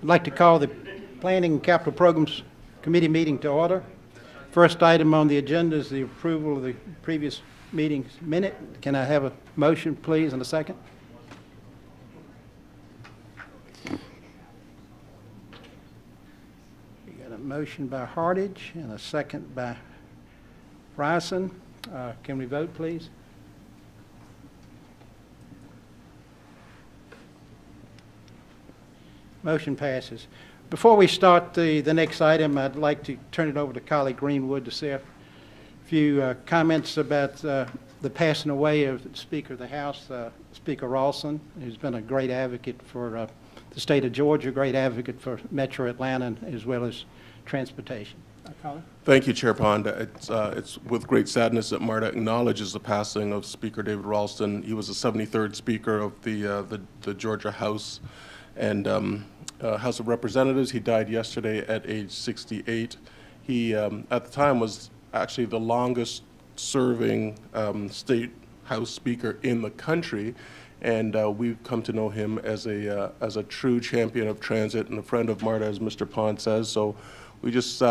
I'd like to call the Planning and Capital Programs Committee meeting to order. First item on the agenda is the approval of the previous meeting's minute. Can I have a motion, please, and a second? We got a motion by Hardage and a second by Ryerson. Can we vote, please? Motion passes. Before we start the next item, I'd like to turn it over to colleague Greenwood to say a few comments about the passing away of the Speaker of the House, Speaker Ralston, who's been a great advocate for the state of Georgia, a great advocate for Metro Atlanta, as well as transportation. Thank you, Chair Pond. It's with great sadness that MARTA acknowledges the passing of Speaker David Ralston. He was the 73rd Speaker of the Georgia House and House of Representatives. He died yesterday at age 68. He, at the time, was actually the longest serving state House Speaker in the country, and we've come to know him as a true champion of transit and a friend of MARTA, as Mr. Pond says. So we just,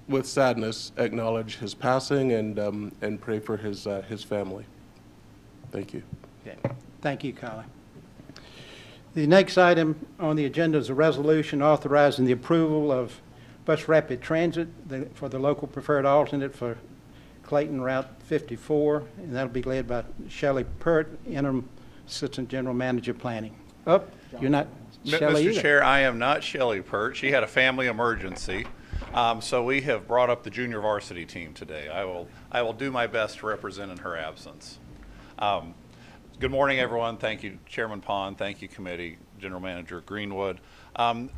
with sadness, acknowledge his passing and pray for his family. Thank you. Okay. Thank you, Colin. The next item on the agenda is a resolution authorizing the approval of Bus Rapid Transit for the local preferred alternate for Clayton Route 54, and that'll be led by Shelley Pert, Interim Assistant General Manager Planning. Oh, you're not Shelley Mr. either. Chair, I am not Shelley Pert. She had a family emergency, so we have brought up the junior varsity team today. I will do my best to represent in her absence. Good morning, everyone. Thank you, Chairman Pond. Thank you, Committee, General Manager Greenwood.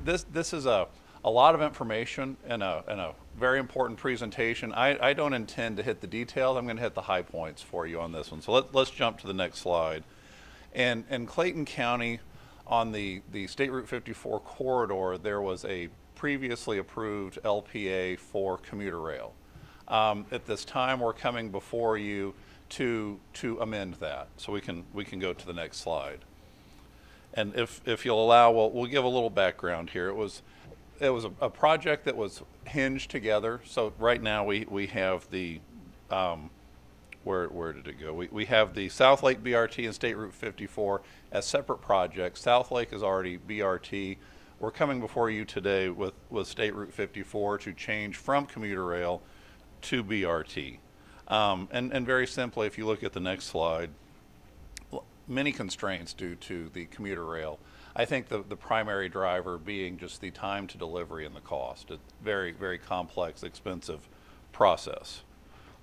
This is a lot of information and a very important presentation. I don't intend to hit the details. I'm going to hit the high points for you on this one. So let's jump to the next slide. And in Clayton County, on the State Route 54 corridor, there was a previously approved LPA for commuter rail. At this time, we're coming before you to amend that. So we can go to the next slide. And if you'll allow, we'll give a little background here. It was a project that was hinged together. So right now we have the where did it go? We have the South Lake BRT and State Route 54 as separate projects. South Lake is already BRT. We're coming before you today with State Route 54 to change from commuter rail to BRT. And very simply, if you look at the next slide, many constraints due to the commuter rail. I think the primary driver being just the time to delivery and the cost. It's very, very complex, expensive process.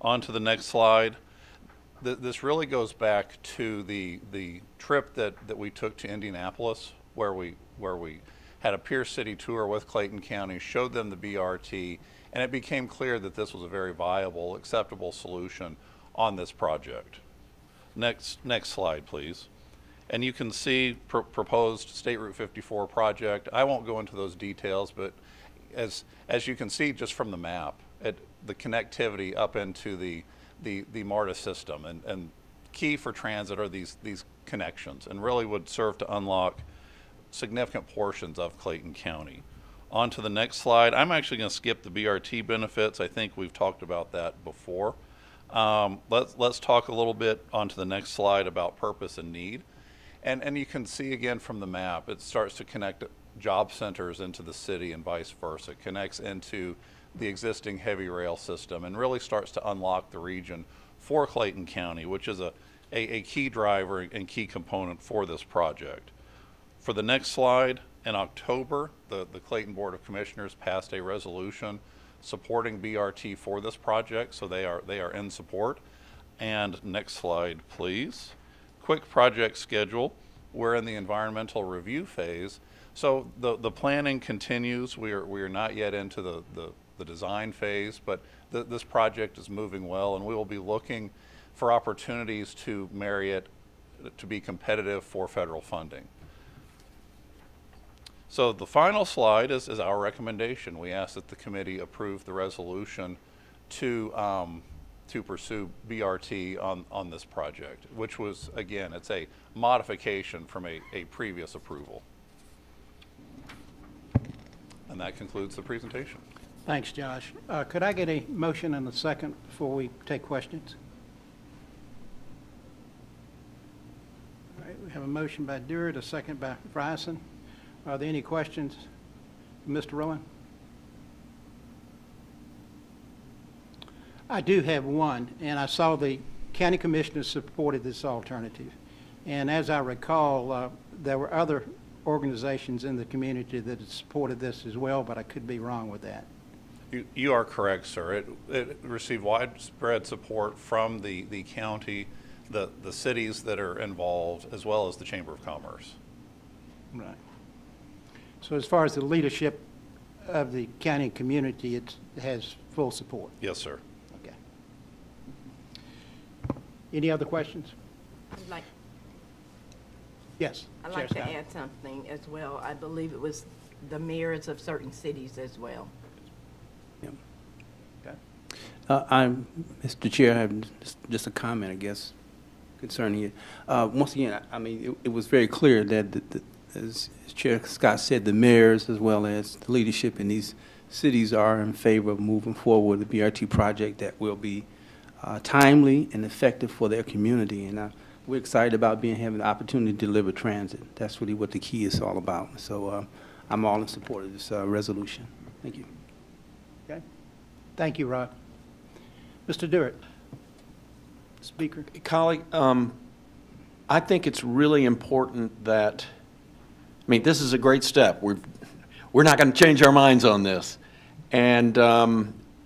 On to the next slide. This really goes back to the trip that we took to Indianapolis, where we had a peer city tour with Clayton County, showed them the BRT, and it became clear that this was a very viable, acceptable solution on this project. Next slide, please. And you can see proposed State Route 54 project. I won't go into those details, but as you can see just from the map, the connectivity up into the MARTA system, and key for transit are these connections, and really would serve to unlock significant portions of Clayton County. On to the next slide. I'm actually going to skip the BRT benefits. I think we've talked about that before. Let's talk a little bit onto the next slide about purpose and need. And you can see again from the map, it starts to connect job centers into the city and vice versa. It connects into the existing heavy rail system and really starts to unlock the region for Clayton County, which is a key driver and key component for this project. For the next slide, in October, the Clayton Board of Commissioners passed a resolution supporting BRT for this project, so they are in support. And next slide, please. Quick project schedule. We're in the environmental review phase, so the planning continues. We are not yet into the design phase, but this project is moving well, and we will be looking for opportunities to marry it to be competitive for federal funding. So the final slide is our recommendation. We ask that the committee approve the resolution to pursue BRT on this project, which was, again, it's a modification from a previous approval. And that concludes the presentation. Thanks, Josh. Could I get a motion and a second before we take questions? All right, we have a motion by Dewar, a second by Bryson. Are there any questions? Mr. Rowan? I do have one, and I saw the county commissioners supported this alternative. And as I recall, there were other organizations in the community that had supported this as well, but I could be wrong with that. You are correct, sir. It received widespread support from the county, the cities that are involved, as well as the Chamber of Commerce. Right. So as far as the leadership of the county community, it has full support. Yes, sir. Okay. Any other questions? Yes. I'd like Chair to Scott. add something as well. I believe it was the mayors of certain cities as well. Mr. Chair, I have just a comment, I guess, concerning it. Once again, I mean, it was very clear that, as Chair Scott said, the mayors as well as the leadership in these cities are in favor of moving forward with the BRT project that will be timely and effective for their community. And we're excited about having the opportunity to deliver transit. That's really what the key is all about. So I'm all in support of this resolution. Thank you. Okay. Thank you, Rod. Mr. Dewar, Speaker. Colleague, I think it's really important that, I mean, this is a great step. We're not going to change our minds on this. And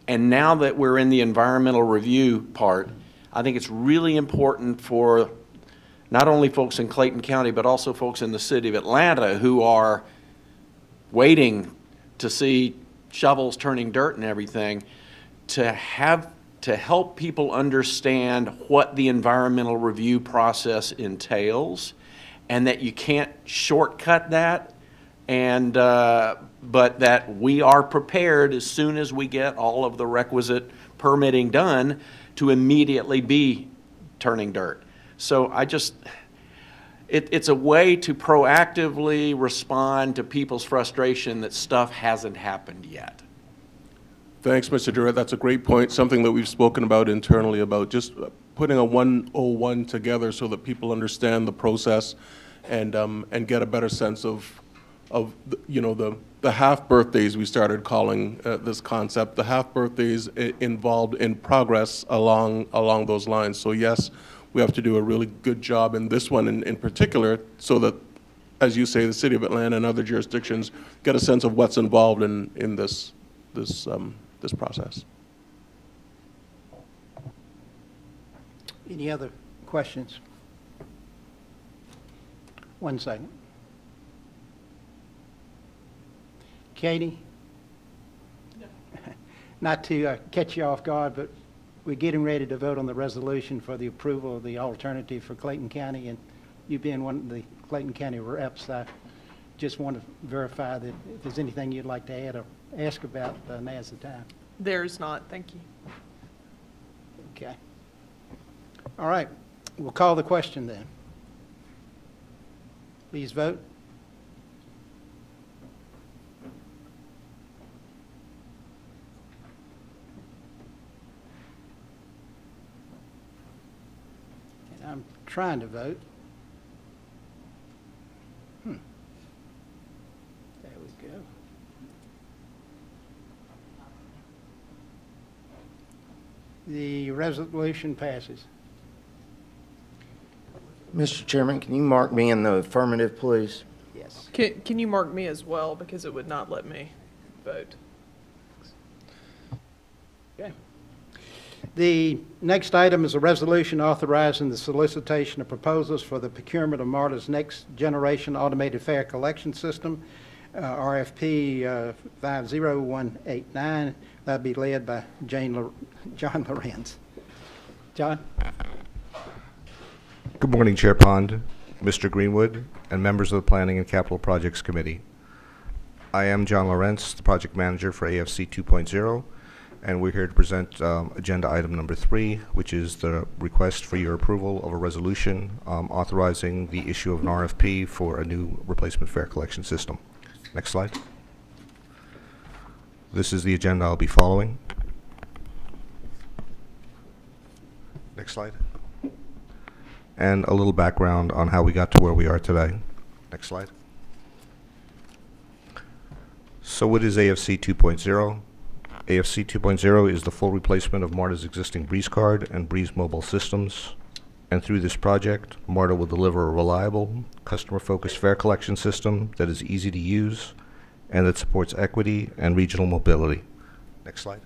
now that we're in the environmental review part, I think it's really important for not only folks in Clayton County, but also folks in the city of Atlanta who are waiting to see shovels turning dirt and everything, to help people understand what the environmental review process entails, and that you can't shortcut that, and but that we are prepared as soon as we get all of the requisite permitting done to immediately be turning dirt. So it's a way to proactively respond to people's frustration that stuff hasn't happened yet. Thanks, Mr. Durrett. That's a great point, something that we've spoken about internally, about just putting a 101 together so that people understand the process and get a better sense of the half birthdays we started calling this concept, the half birthdays involved in progress along those lines. So yes, we have to do a really good job in this one in particular, so that, as you say, the city of Atlanta and other jurisdictions get a sense of what's involved in this process. Any other questions? 1 second. Katie? Not to catch you off guard, but we're getting ready to vote on the resolution for the approval of the alternative for Clayton County, and you being one of the Clayton County reps, I just want to verify that if there's anything you'd like to add or ask about, now's the time. There's not, thank you. Okay. All right, we'll call the question then. Please vote. And I'm trying to vote. There we go. The resolution passes. Mr. Chairman, can you mark me in the affirmative, please? Yes. Can you mark me as well, because it would not let me vote? Okay. The next item is a resolution authorizing the solicitation of proposals for the procurement of MARTA's next generation automated fare collection system, RFP 50189. That'll be led by John Lorenz. John? Good morning, Chair Pond, Mr. Greenwood, and members of the Planning and Capital Projects Committee. I am John Lorenz, the project manager for AFC 2.0, and we're here to present agenda item number 3, which is the request for your approval of a resolution authorizing the issue of an RFP for a new replacement fare collection system. Next slide. This is the agenda I'll be following. Next slide. And a little background on how we got to where we are today. Next slide. So what is AFC 2.0? AFC 2.0 is the full replacement of MARTA's existing Breeze card and Breeze mobile systems. And through this project, MARTA will deliver a reliable, customer-focused fare collection system that is easy to use and that supports equity and regional mobility. Next slide.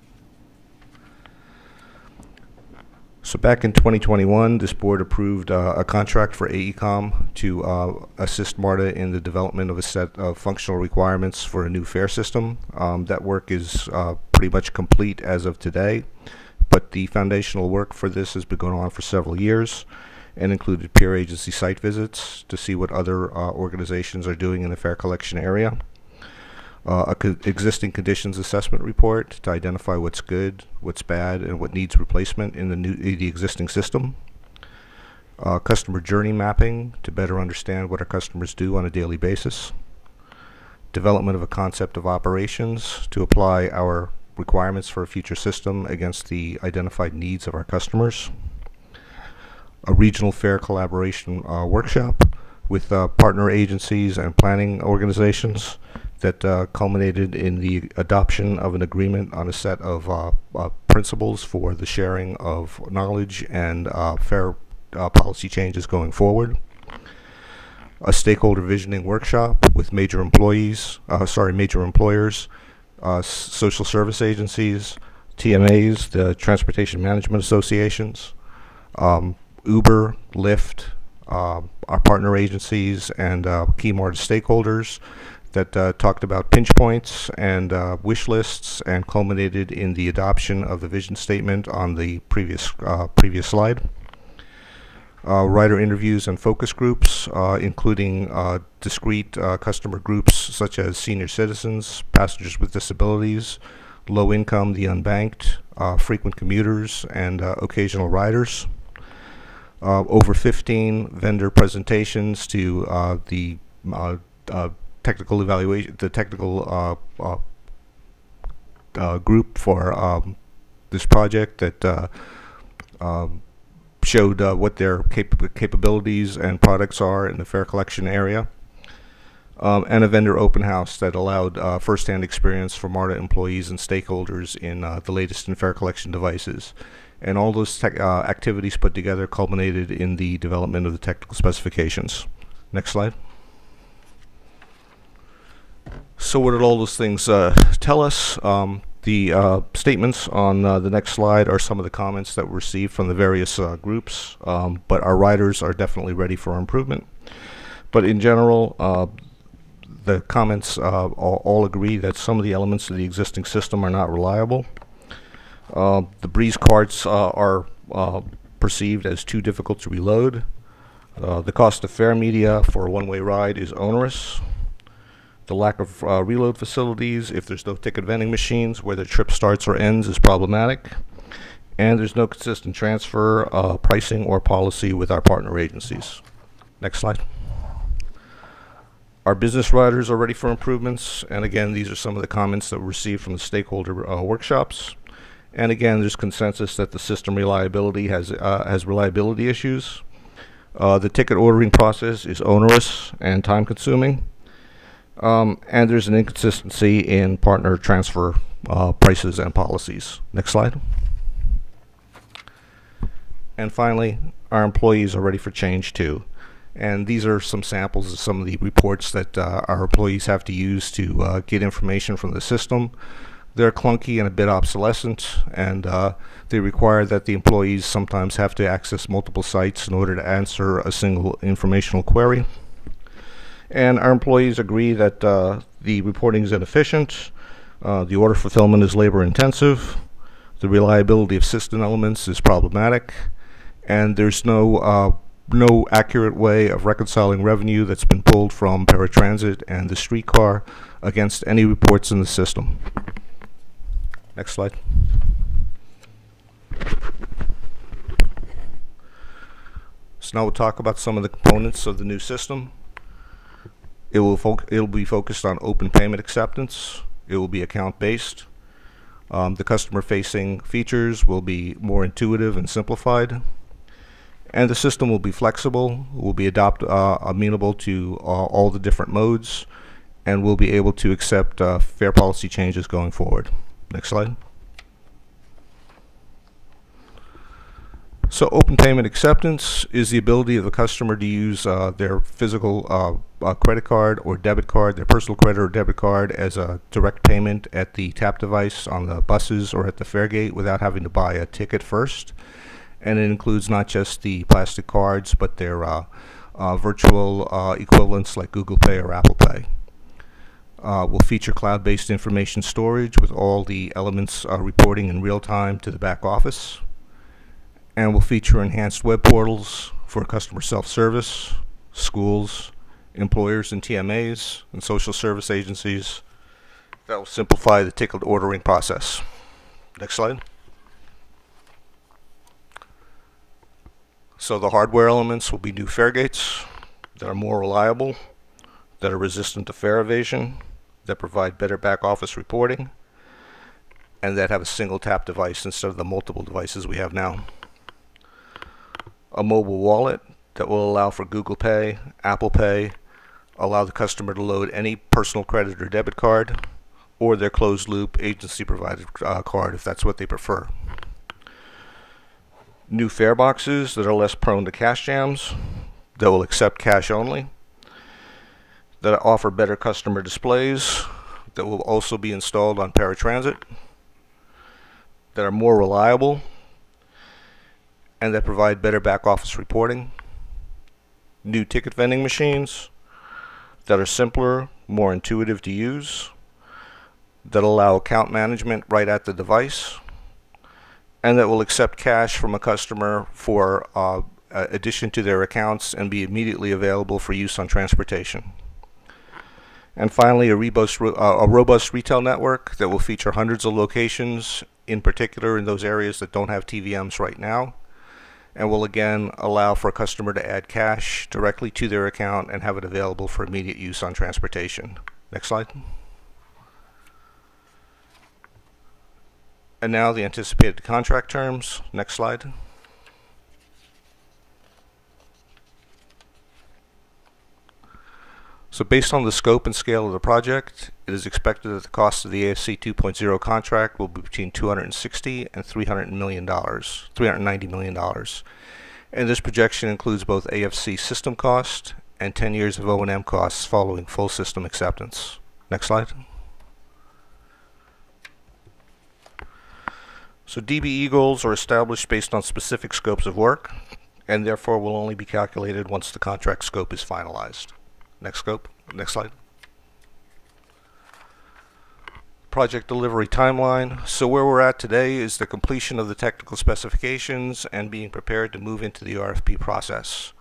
So back in 2021, this board approved a contract for AECOM to assist MARTA in the development of a set of functional requirements for a new fare system. That work is pretty much complete as of today, but the foundational work for this has been going on for several years and included peer agency site visits to see what other organizations are doing in the fare collection area. Existing conditions assessment report to identify what's good, what's bad, and what needs replacement in the existing system. Customer journey mapping to better understand what our customers do on a daily basis. Development of a concept of operations to apply our requirements for a future system against the identified needs of our customers. A regional fare collaboration workshop with partner agencies and planning organizations that culminated in the adoption of an agreement on a set of principles for the sharing of knowledge and fair policy changes going forward. A stakeholder visioning workshop with major employers, social service agencies, TMAs, the Transportation Management Associations, Uber, Lyft, our partner agencies, and key MARTA stakeholders that talked about pinch points and wish lists and culminated in the adoption of the vision statement on the previous slide. Rider interviews and focus groups, including discrete customer groups such as senior citizens, passengers with disabilities, low income, the unbanked, frequent commuters, and occasional riders. Over 15 vendor presentations to the technical evaluation, the technical group for this project that showed what their capabilities and products are in the fare collection area, and a vendor open house that allowed first-hand experience for MARTA employees and stakeholders in the latest in fare collection devices. And all those activities put together culminated in the development of the technical specifications. Next slide. So what did all those things tell us? The statements on the next slide are some of the comments that were received from the various groups, but our riders are definitely ready for improvement. But in general, the comments all agree that some of the elements of the existing system are not reliable. The Breeze cards are perceived as too difficult to reload. The cost of fare media for a one-way ride is onerous. The lack of reload facilities, if there's no ticket vending machines where the trip starts or ends, is problematic. And there's no consistent transfer, pricing, or policy with our partner agencies. Next slide. Our business riders are ready for improvements. And again, these are some of the comments that were received from the stakeholder workshops. And again, there's consensus that the system reliability has reliability issues. The ticket ordering process is onerous and time-consuming. And there's an inconsistency in partner transfer prices and policies. Next slide. And finally, our employees are ready for change too. And these are some samples of some of the reports that our employees have to use to get information from the system. They're clunky and a bit obsolescent, and they require that the employees sometimes have to access multiple sites in order to answer a single informational query. And our employees agree that the reporting is inefficient, the order fulfillment is labor intensive, the reliability of system elements is problematic, and there's no accurate way of reconciling revenue that's been pulled from paratransit and the streetcar against any reports in the system. Next slide. So now we'll talk about some of the components of the new system. It'll be focused on open payment acceptance. It will be account-based. The customer-facing features will be more intuitive and simplified. And the system will be flexible, will be amenable to all the different modes, and will be able to accept fare policy changes going forward. Next slide. So open payment acceptance is the ability of a customer to use their physical credit card or debit card, their personal credit or debit card, as a direct payment at the tap device on the buses or at the fare gate without having to buy a ticket first. And it includes not just the plastic cards, but their virtual equivalents like Google Pay or Apple Pay. Will feature cloud-based information storage with all the elements reporting in real time to the back office. And will feature enhanced web portals for customer self-service, schools, employers and TMAs, and social service agencies that will simplify the ticket ordering process. Next slide. So the hardware elements will be new fare gates that are more reliable, that are resistant to fare evasion, that provide better back office reporting, and that have a single tap device instead of the multiple devices we have now. A mobile wallet that will allow for Google Pay, Apple Pay, allow the customer to load any personal credit or debit card, or their closed loop agency provided card if that's what they prefer. New fare boxes that are less prone to cash jams, that will accept cash only, that offer better customer displays, that will also be installed on paratransit, that are more reliable, and that provide better back office reporting. New ticket vending machines that are simpler, more intuitive to use, that allow account management right at the device, and that will accept cash from a customer for addition to their accounts and be immediately available for use on transportation. And finally, a robust retail network that will feature hundreds of locations, in particular in those areas that don't have TVMs right now, and will again allow for a customer to add cash directly to their account and have it available for immediate use on transportation. Next slide. And now the anticipated contract terms. Next slide. So based on the scope and scale of the project, it is expected that the cost of the AFC 2.0 contract will be between $260 and $390 million. And this projection includes both AFC system cost and 10 years of O&M costs following full system acceptance. Next slide. So DBE goals are established based on specific scopes of work, and therefore will only be calculated once the contract scope is finalized. Next scope. Next slide. Project delivery timeline. So where we're at today is the completion of the technical specifications and being prepared to move into the RFP process.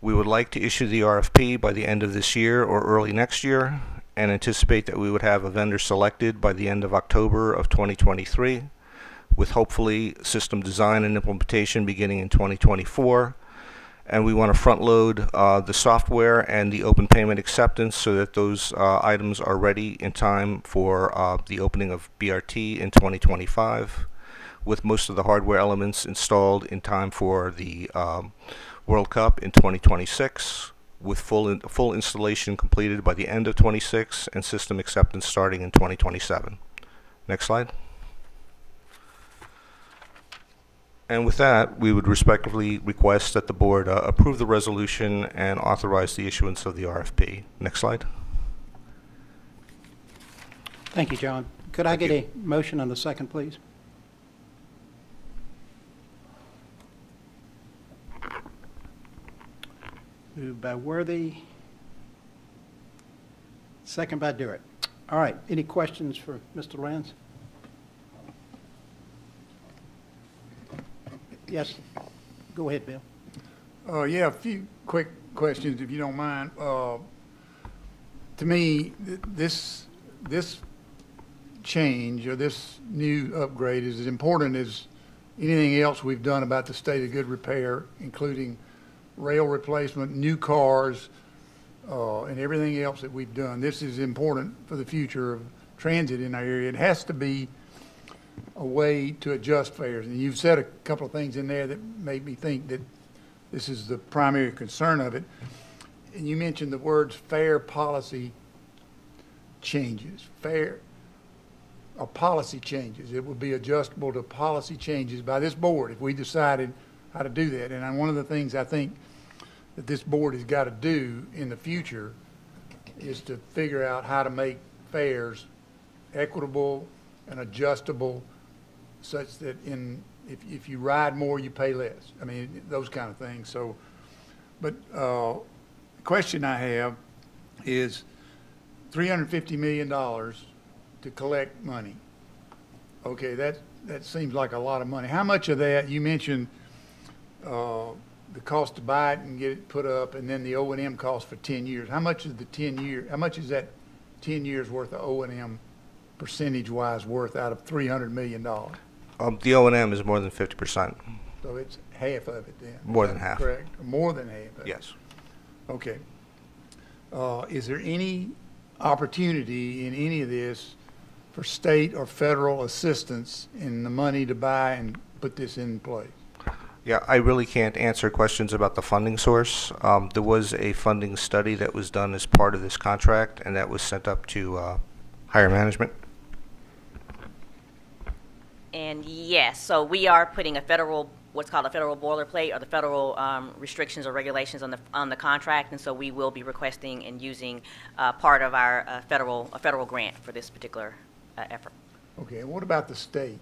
We would like to issue the RFP by the end of this year or early next year, and anticipate that we would have a vendor selected by the end of October of 2023, with hopefully system design and implementation beginning in 2024. And we want to front load the software and the open payment acceptance so that those items are ready in time for the opening of BRT in 2025, with most of the hardware elements installed in time for the World Cup in 2026, with full installation completed by the end of 26 and system acceptance starting in 2027. Next slide. And with that, we would respectfully request that the board approve the resolution and authorize the issuance of the RFP. Next slide. Thank you, John. Could I get a motion on the second, please? Moved by Worthy. Second by Durrett. All right. Any questions for Mr. Lenz? Yes. Go ahead, Bill. Yeah, a few quick questions, if you don't mind. To me, this change or this new upgrade is as important as anything else we've done about the state of good repair, including rail replacement, new cars, and everything else that we've done. This is important for the future of transit in our area. It has to be a way to adjust fares. And you've said a couple of things in there that made me think that this is the primary concern of it. And you mentioned the words fare policy changes, policy changes. It would be adjustable to policy changes by this board if we decided how to do that. And one of the things I think that this board has got to do in the future is to figure out how to make fares equitable and adjustable such that if you ride more, you pay less. I mean, those kind of things. So, but the question I have is $350 million to collect money. Okay, that seems like a lot of money. How much of that, you mentioned the cost to buy it and get it put up, and then the O&M cost for 10 years. How much is how much is that 10 years worth of O&M percentage-wise worth out of $300 million? The O&M is more than 50%. So it's half of it then? More than half. Correct? More than half of it? Yes. Okay. Is there any opportunity in any of this for state or federal assistance in the money to buy and put this in place? Yeah, I really can't answer questions about the funding source. There was a funding study that was done as part of this contract, and that was sent up to higher management. And yes, so we are putting a federal, what's called a federal boilerplate, or the federal restrictions or regulations on the contract, and so we will be requesting and using part of our federal grant for this particular effort. Okay, and what about the state?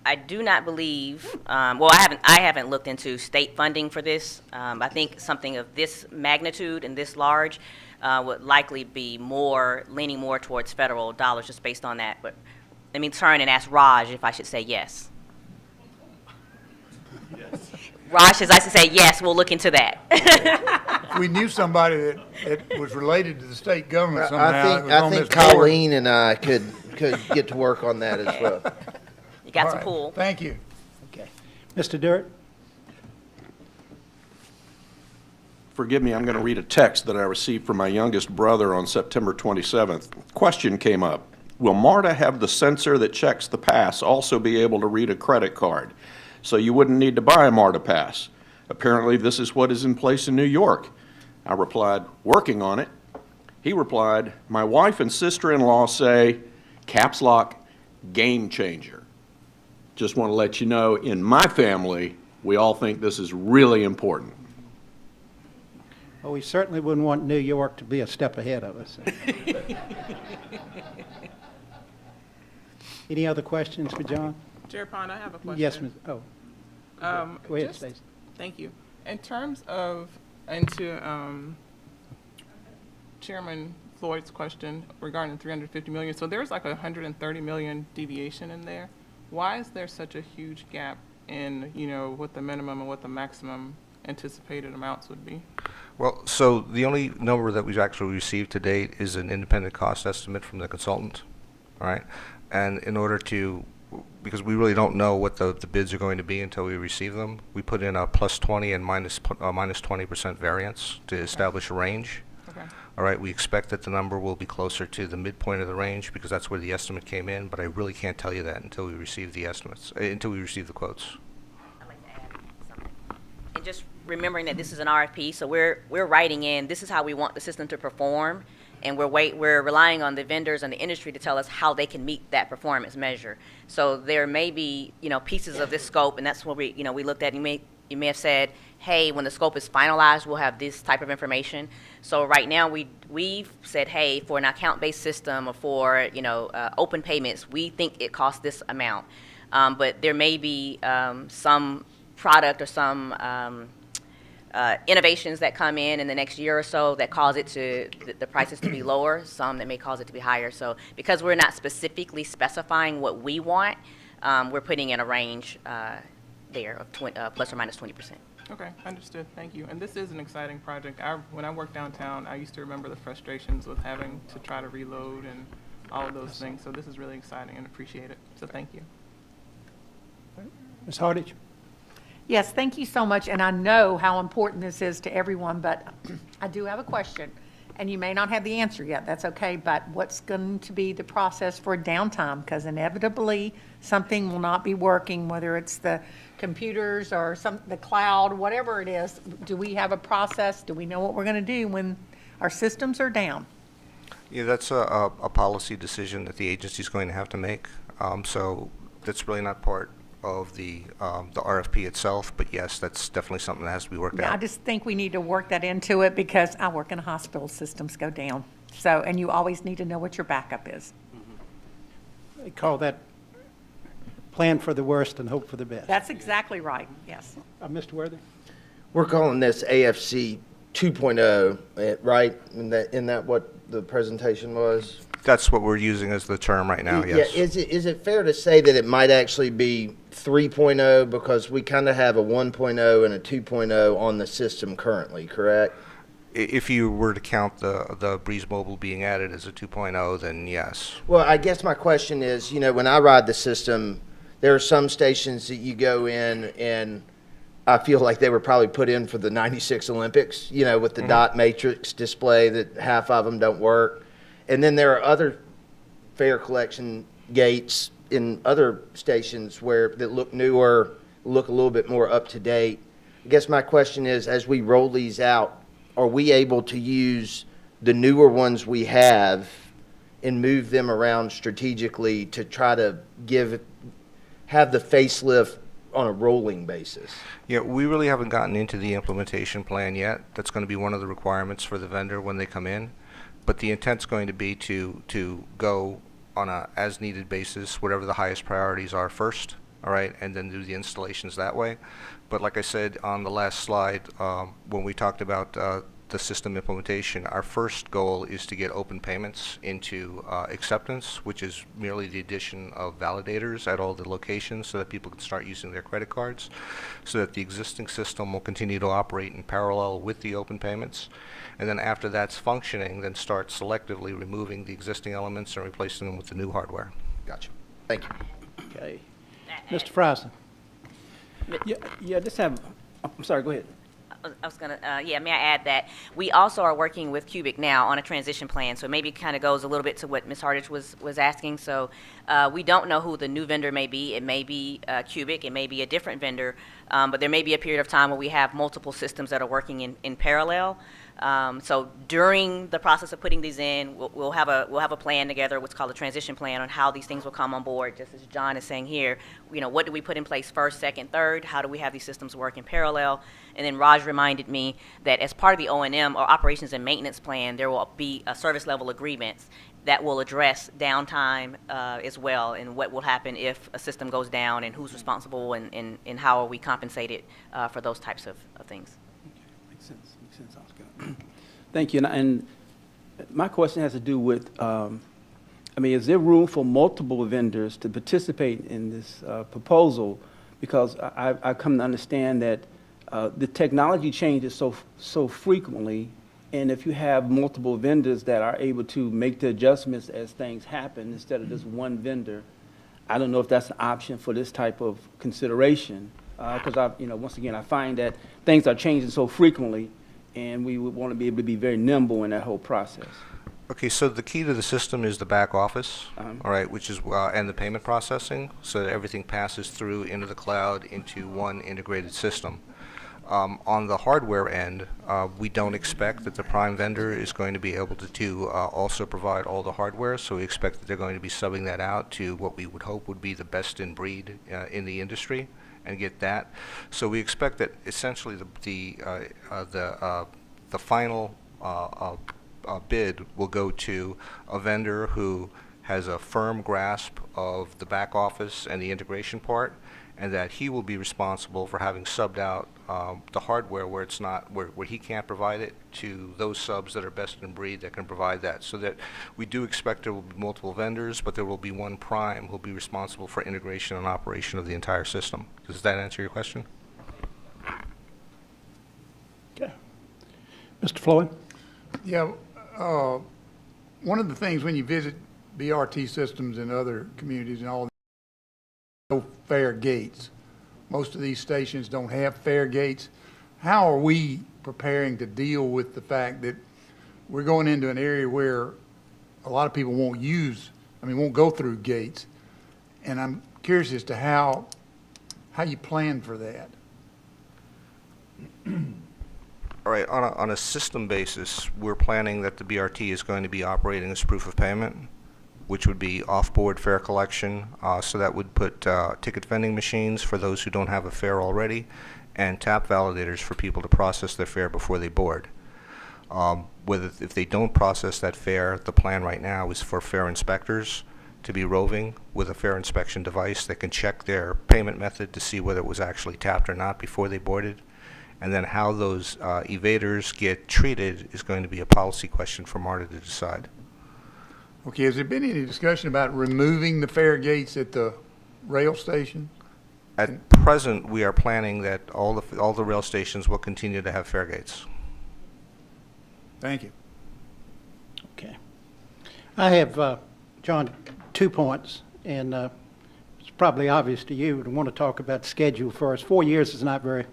I do not believe, well, I haven't looked into state funding for this. I think something of this magnitude and this large would likely be leaning more towards federal dollars just based on that. But let me turn and ask Raj if I should say yes. Yes. Raj says I should say yes, we'll look into that. If we knew somebody that was related to the state government somehow. I think Colleen and I could get to work on that as well. You got All some right. pull. Thank you. Okay. Mr. Dirt? Forgive me, I'm going to read a text that I received from my youngest brother on September 27th. Question came up. Will MARTA have the sensor that checks the pass also be able to read a credit card? So you wouldn't need to buy a MARTA pass. Apparently this is what is in place in New York. I replied, working on it. He replied, my wife and sister-in-law say, caps lock, game changer. Just want to let you know, in my family, we all think this is really important. Well, we certainly wouldn't want New York to be a step ahead of us. Any other questions for John? Chair Pond, I have a question. Yes, Ms. Oh. Go ahead, Just- Stacey. Thank you. In terms of, into Chairman Floyd's question regarding 350 million, so there's like 130 million deviation in there. Why is there such a huge gap in, what the minimum and what the maximum anticipated amounts would be? Well, so the only number that we've actually received to date is an independent cost estimate from the consultant, all right? And in order to, because we really don't know what the bids are going to be until we receive them, we put in a plus 20 and minus 20% variance to establish a range. Okay. All right, we expect that the number will be closer to the midpoint of the range because that's where the estimate came in, but I really can't tell you that until we receive the estimates, until we receive the quotes. I'd like to add something. And just remembering that this is an RFP, so we're writing in, this is how we want the system to perform, and we're relying on the vendors and the industry to tell us how they can meet that performance measure. So there may be, pieces of this scope, and that's what we looked at. You may have said, hey, when the scope is finalized, we'll have this type of information. So right now, we've said, hey, for an account-based system or for, open payments, we think it costs this amount. But there may be some product or some innovations that come in the next year or so that cause it the prices to be lower, some that may cause it to be higher. So because we're not specifically specifying what we want, we're putting in a range there of plus or minus 20%. Okay, understood. Thank you. And this is an exciting project. When I worked downtown, I used to remember the frustrations with having to try to reload and all of those things. So this is really exciting and appreciate it. So thank you. Ms. Hardage? Yes, thank you so much, and I know how important this is to everyone, but I do have a question, And you may not have the answer yet, that's okay, but what's going to be the process for downtime? Because inevitably, something will not be working, whether it's the computers or the cloud, whatever it is. Do we have a process? Do we know what we're going to do when our systems are down? Yeah, that's a policy decision that the agency's going to have to make. So that's really not part of the RFP itself, but yes, that's definitely something that has to be worked Yeah, I out. just think we need to work that into it because I work in a hospital, systems go down. So, and you always need to know what your backup is. They call that plan for the worst and hope for the best. That's exactly right, yes. Mr. Worthy? We're calling this AFC 2.0, right? Isn't that what the presentation was? That's what we're using as the term right now, yes. Yeah, is it fair to say that it might actually be 3.0 because we kind of have a 1.0 and a 2.0 on the system currently, correct? If you were to count the Breeze Mobile being added as a 2.0, then yes. Well, I guess my question is, when I ride the system, there are some stations that you go in and I feel like they were probably put in for the 96 Olympics, with the dot matrix display that half of them don't work. And then there are other fare collection gates in other stations that look newer, look a little bit more up to date. I guess my question is, as we roll these out, are we able to use the newer ones we have and move them around strategically to try to have the facelift on a rolling basis? Yeah, we really haven't gotten into the implementation plan yet. That's going to be one of the requirements for the vendor when they come in. But the intent's going to be to go on a as-needed basis, whatever the highest priorities are first, all right, and then do the installations that way. But like I said on the last slide, when we talked about the system implementation, our first goal is to get open payments into acceptance, which is merely the addition of validators at all the locations so that people can start using their credit cards, so that the existing system will continue to operate in parallel with the open payments. And then after that's functioning, then start selectively removing the existing elements and replacing them with the new hardware. Gotcha. Thank you. Okay. Mr. Froston? I'm sorry, go ahead. I was gonna, may I add that we also are working with Cubic now on a transition plan, so maybe kind of goes a little bit to what Ms. Hardage was asking. So we don't know who the new vendor may be. It may be Cubic, it may be a different vendor, but there may be a period of time where we have multiple systems that are working in parallel. So during the process of putting these in, we'll have a plan together, what's called a transition plan, on how these things will come on board. Just as John is saying here, what do we put in place first, second, third? How do we have these systems work in parallel? And then Raj reminded me that as part of the O&M, or operations and maintenance plan, there will be a service level agreements that will address downtime as well, and what will happen if a system goes down, and who's responsible, and how are we compensated for those types of things. Makes sense. Sounds good. Thank you. And my question has to do with, is there room for multiple vendors to participate in this proposal? Because I come to understand that the technology changes so frequently, and if you have multiple vendors that are able to make the adjustments as things happen instead of just one vendor, I don't know if that's an option for this type of consideration. Because once again, I find that things are changing so frequently, and we would want to be able to be very nimble in that whole process. Okay, so the key to the system is the back office, all right, which is and the payment processing, so that everything passes through into the cloud into one integrated system. On the hardware end, we don't expect that the prime vendor is going to be able to also provide all the hardware, so we expect that they're going to be subbing that out to what we would hope would be the best in breed in the industry, and get that. So we expect that essentially the final bid will go to a vendor who has a firm grasp of the back office and the integration part, and that he will be responsible for having subbed out the hardware where it's not, where he can't provide it, to those subs that are best in breed that can provide that. So that we do expect there will be multiple vendors, but there will be one prime who will be responsible for integration and operation of the entire system. Does that answer your question? Okay. Mr. Floyd? Yeah, one of the things when you visit BRT systems in other communities and all, no fare gates. Most of these stations don't have fare gates. How are we preparing to deal with the fact that we're going into an area where a lot of people won't go through gates. And I'm curious as to how you plan for that. All right, on a system basis, we're planning that the BRT is going to be operating as proof of payment, which would be off-board fare collection. So that would put ticket vending machines for those who don't have a fare already, and tap validators for people to process their fare before they board. If they don't process that fare, the plan right now is for fare inspectors to be roving with a fare inspection device that can check their payment method to see whether it was actually tapped or not before they boarded. And then how those evaders get treated is going to be a policy question for MARTA to decide. Okay, has there been any discussion about removing the fare gates at the rail station? At present, we are planning that all the rail stations will continue to have fare gates. Thank you. Okay. I have, John, 2 points, and it's probably obvious to you to want to talk about schedule first. 4 years is not very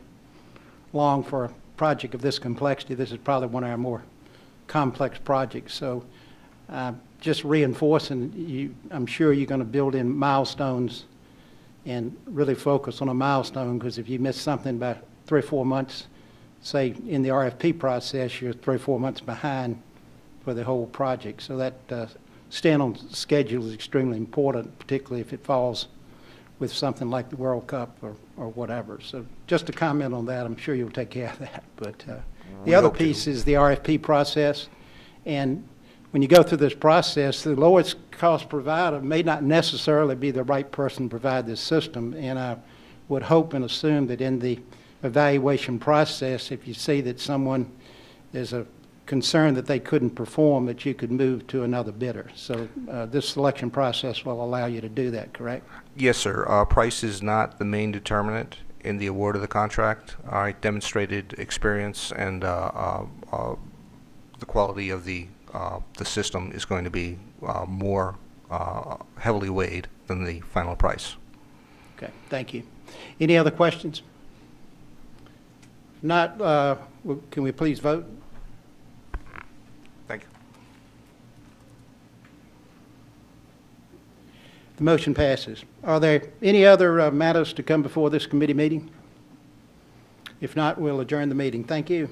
long for a project of this complexity. This is probably one of our more complex projects. So just reinforcing, I'm sure you're going to build in milestones and really focus on a milestone, because if you miss something by 3 or 4 months, say in the RFP process, you're 3 or 4 months behind for the whole project. So that staying on schedule is extremely important, particularly if it falls with something like the World Cup or whatever. So just to comment on that, I'm sure you'll take care of that. But the other piece is the RFP process. And when you go through this process, the lowest cost provider may not necessarily be the right person to provide this system. And I would hope and assume that in the evaluation process, if you see that someone is a concern that they couldn't perform, that you could move to another bidder. So this selection process will allow you to do that, correct? Yes, sir. Price is not the main determinant in the award of the contract. Demonstrated experience and the quality of the system is going to be more heavily weighed than the final price. Okay, thank you. Any other questions? If not, can we please vote? Thank you. The motion passes. Are there any other matters to come before this committee meeting? If not, we'll adjourn the meeting. Thank you.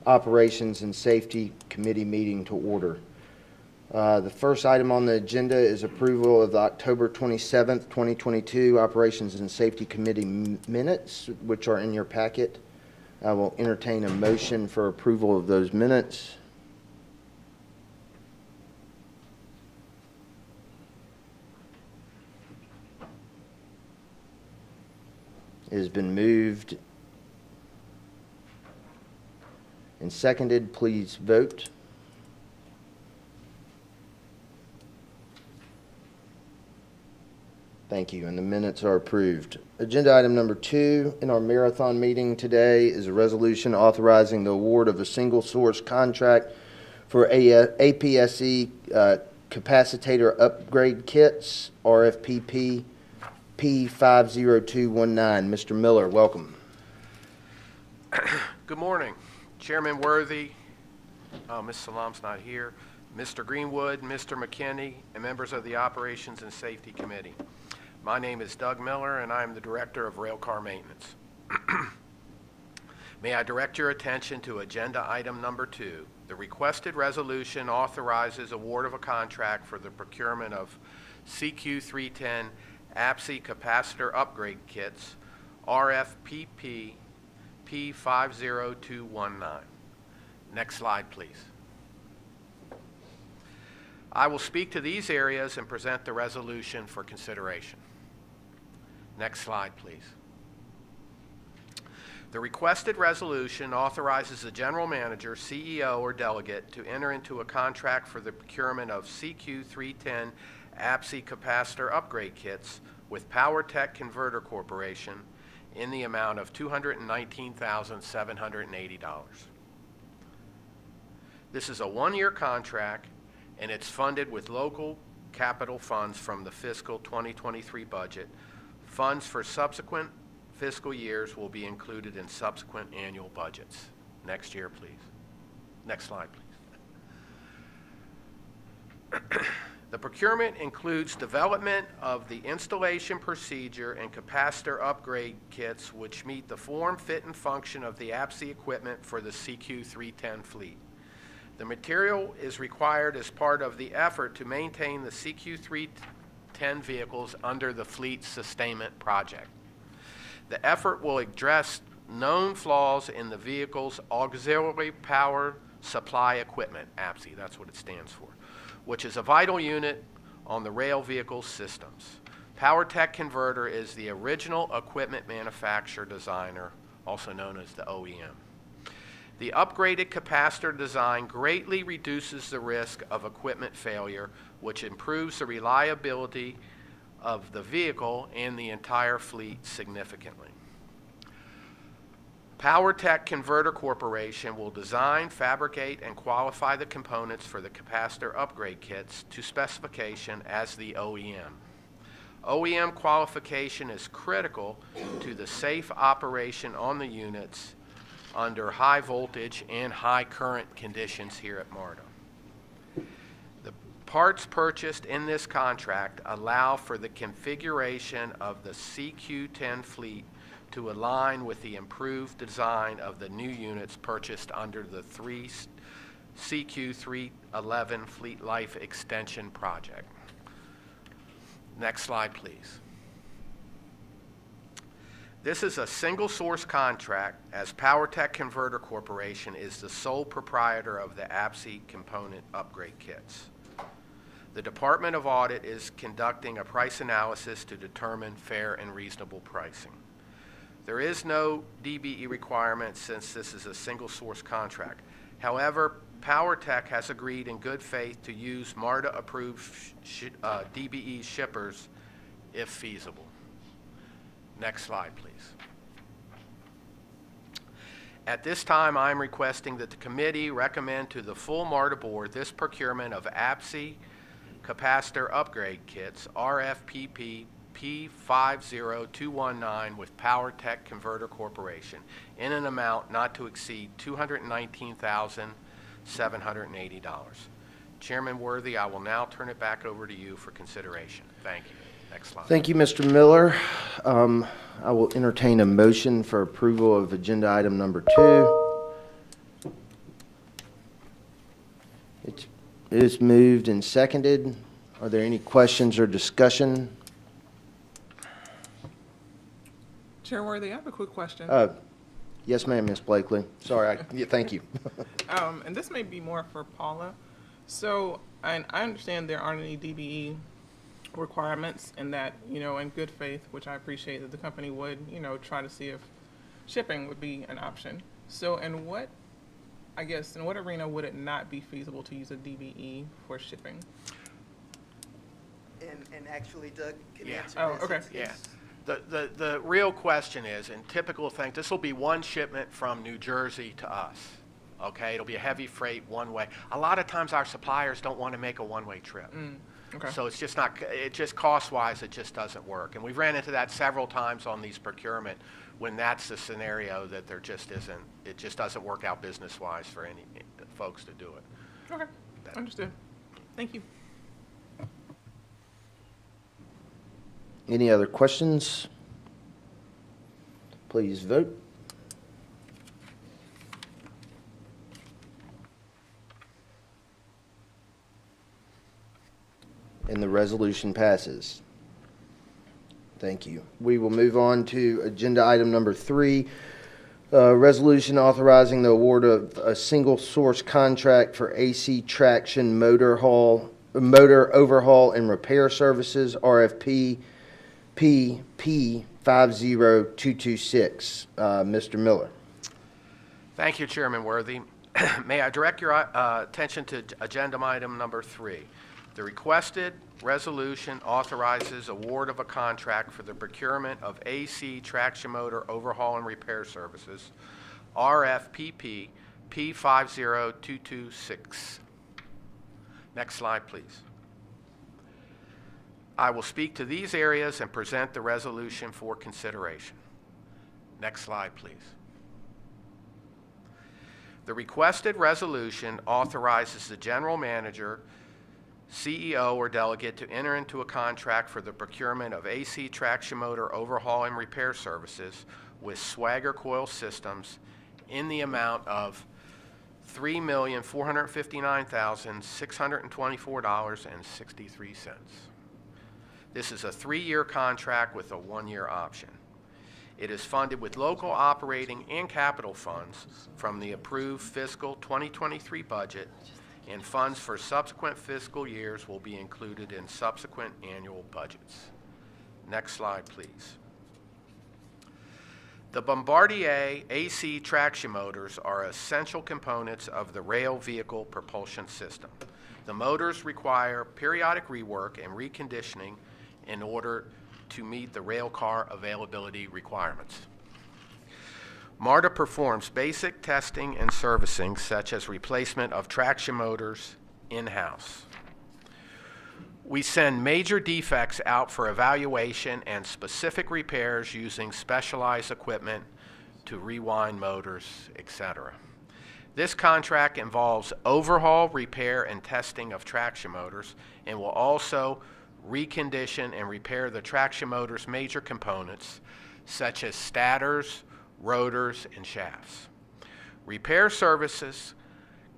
Operations and Safety Committee meeting to order. The first item on the agenda is approval of the October 27th, 2022 Operations and Safety Committee minutes, which are in your packet. I will entertain a motion for approval of those minutes. It has been moved and seconded. Please vote. Thank you, and the minutes are approved. Agenda item number 2 in our marathon meeting today is a resolution authorizing the award of a single source contract for APSE capacitor upgrade kits, RFPP P50219. Mr. Miller, welcome. Good morning. Chairman Worthy, Ms. Salam's not here, Mr. Greenwood, Mr. McKinney, and members of the Operations and Safety Committee. My name is Doug Miller, and I am the Director of Railcar Maintenance. May I direct your attention to agenda item number 2. The requested resolution authorizes award of a contract for the procurement of CQ310 APSE capacitor upgrade kits, RFPP P50219. Next slide, please. I will speak to these areas and present the resolution for consideration. Next slide, please. The requested resolution authorizes the general manager, CEO, or delegate to enter into a contract for the procurement of CQ310 APSE capacitor upgrade kits with PowerTech Converter Corporation in the amount of $219,780. This is a one-year contract, and it's funded with local capital funds from the fiscal 2023 budget. Funds for subsequent fiscal years will be included in subsequent annual budgets. Next year, please. Next slide, please. The procurement includes development of the installation procedure and capacitor upgrade kits which meet the form, fit, and function of the APSE equipment for the CQ310 fleet. The material is required as part of the effort to maintain the CQ310 vehicles under the Fleet Sustainment Project. The effort will address known flaws in the vehicle's auxiliary power supply equipment, APSE, that's what it stands for, which is a vital unit on the rail vehicle systems. PowerTech Converter is the original equipment manufacturer designer, also known as the OEM. The upgraded capacitor design greatly reduces the risk of equipment failure, which improves the reliability of the vehicle and the entire fleet significantly. PowerTech Converter Corporation will design, fabricate, and qualify the components for the capacitor upgrade kits to specification as the OEM. OEM qualification is critical to the safe operation on the units under high voltage and high current conditions here at MARTA. The parts purchased in this contract allow for the configuration of the CQ10 fleet to align with the improved design of the new units purchased under the CQ311 Fleet Life Extension Project. Next slide, please. This is a single source contract as PowerTech Converter Corporation is the sole proprietor of the APSE component upgrade kits. The Department of Audit is conducting a price analysis to determine fair and reasonable pricing. There is no DBE requirement since this is a single source contract. However, PowerTech has agreed in good faith to use MARTA approved DBE shippers if feasible. Next slide, please. At this time, I am requesting that the committee recommend to the full MARTA board this procurement of APSE capacitor upgrade kits, RFPP P50219 with PowerTech Converter Corporation in an amount not to exceed $219,780. Chairman Worthy, I will now turn it back over to you for consideration. Thank you. Next slide. Thank you, Mr. Miller. I will entertain a motion for approval of agenda item number 2. It is moved and seconded. Are there any questions or discussion? Chairworthy, I have a quick question. Yes, ma'am, Ms. Blakely. Sorry, yeah, thank you. And this may be more for Paula. So, I understand there aren't any DBE requirements, and that, you know, in good faith, which I appreciate that the company would, you know, try to see if shipping would be an option. So, in what arena would it not be feasible to use a DBE for shipping? And actually, Doug can Yeah. answer Oh, this. okay. It's- The real question is, in typical things, this will be one shipment from New Jersey to us. Okay, it'll be a heavy freight one way. A lot of times our suppliers don't want to make a one-way trip. Okay. So it's just not, it just cost-wise, it just doesn't work. And we've ran into that several times on these procurement when that's the scenario that there just isn't, it just doesn't work out business-wise for any folks to do it. Okay, understood. Thank you. Any other questions? Please vote. And the resolution passes. Thank you. We will move on to agenda item number 3, resolution authorizing the award of a single source contract for AC traction motor overhaul and repair services, RFP PP 50226. Mr. Miller. Thank you, Chairman Worthy. May I direct your attention to agenda item number 3. The requested resolution authorizes award of a contract for the procurement of AC traction motor overhaul and repair services, RFPP P50226. Next slide, please. I will speak to these areas and present the resolution for consideration. Next slide, please. The requested resolution authorizes the general manager, CEO, or delegate to enter into a contract for the procurement of AC traction motor overhaul and repair services with Swagger Coil Systems in the amount of $3,459,624.63. This is a 3-year contract with a 1-year option. It is funded with local operating and capital funds from the approved fiscal 2023 budget, and funds for subsequent fiscal years will be included in subsequent annual budgets. Next slide, please. The Bombardier AC traction motors are essential components of the rail vehicle propulsion system. The motors require periodic rework and reconditioning in order to meet the rail car availability requirements. MARTA performs basic testing and servicing, such as replacement of traction motors in-house. We send major defects out for evaluation and specific repairs using specialized equipment to rewind motors, etc. This contract involves overhaul, repair, and testing of traction motors, and will also recondition and repair the traction motor's major components, such as stators, rotors, and shafts. Repair services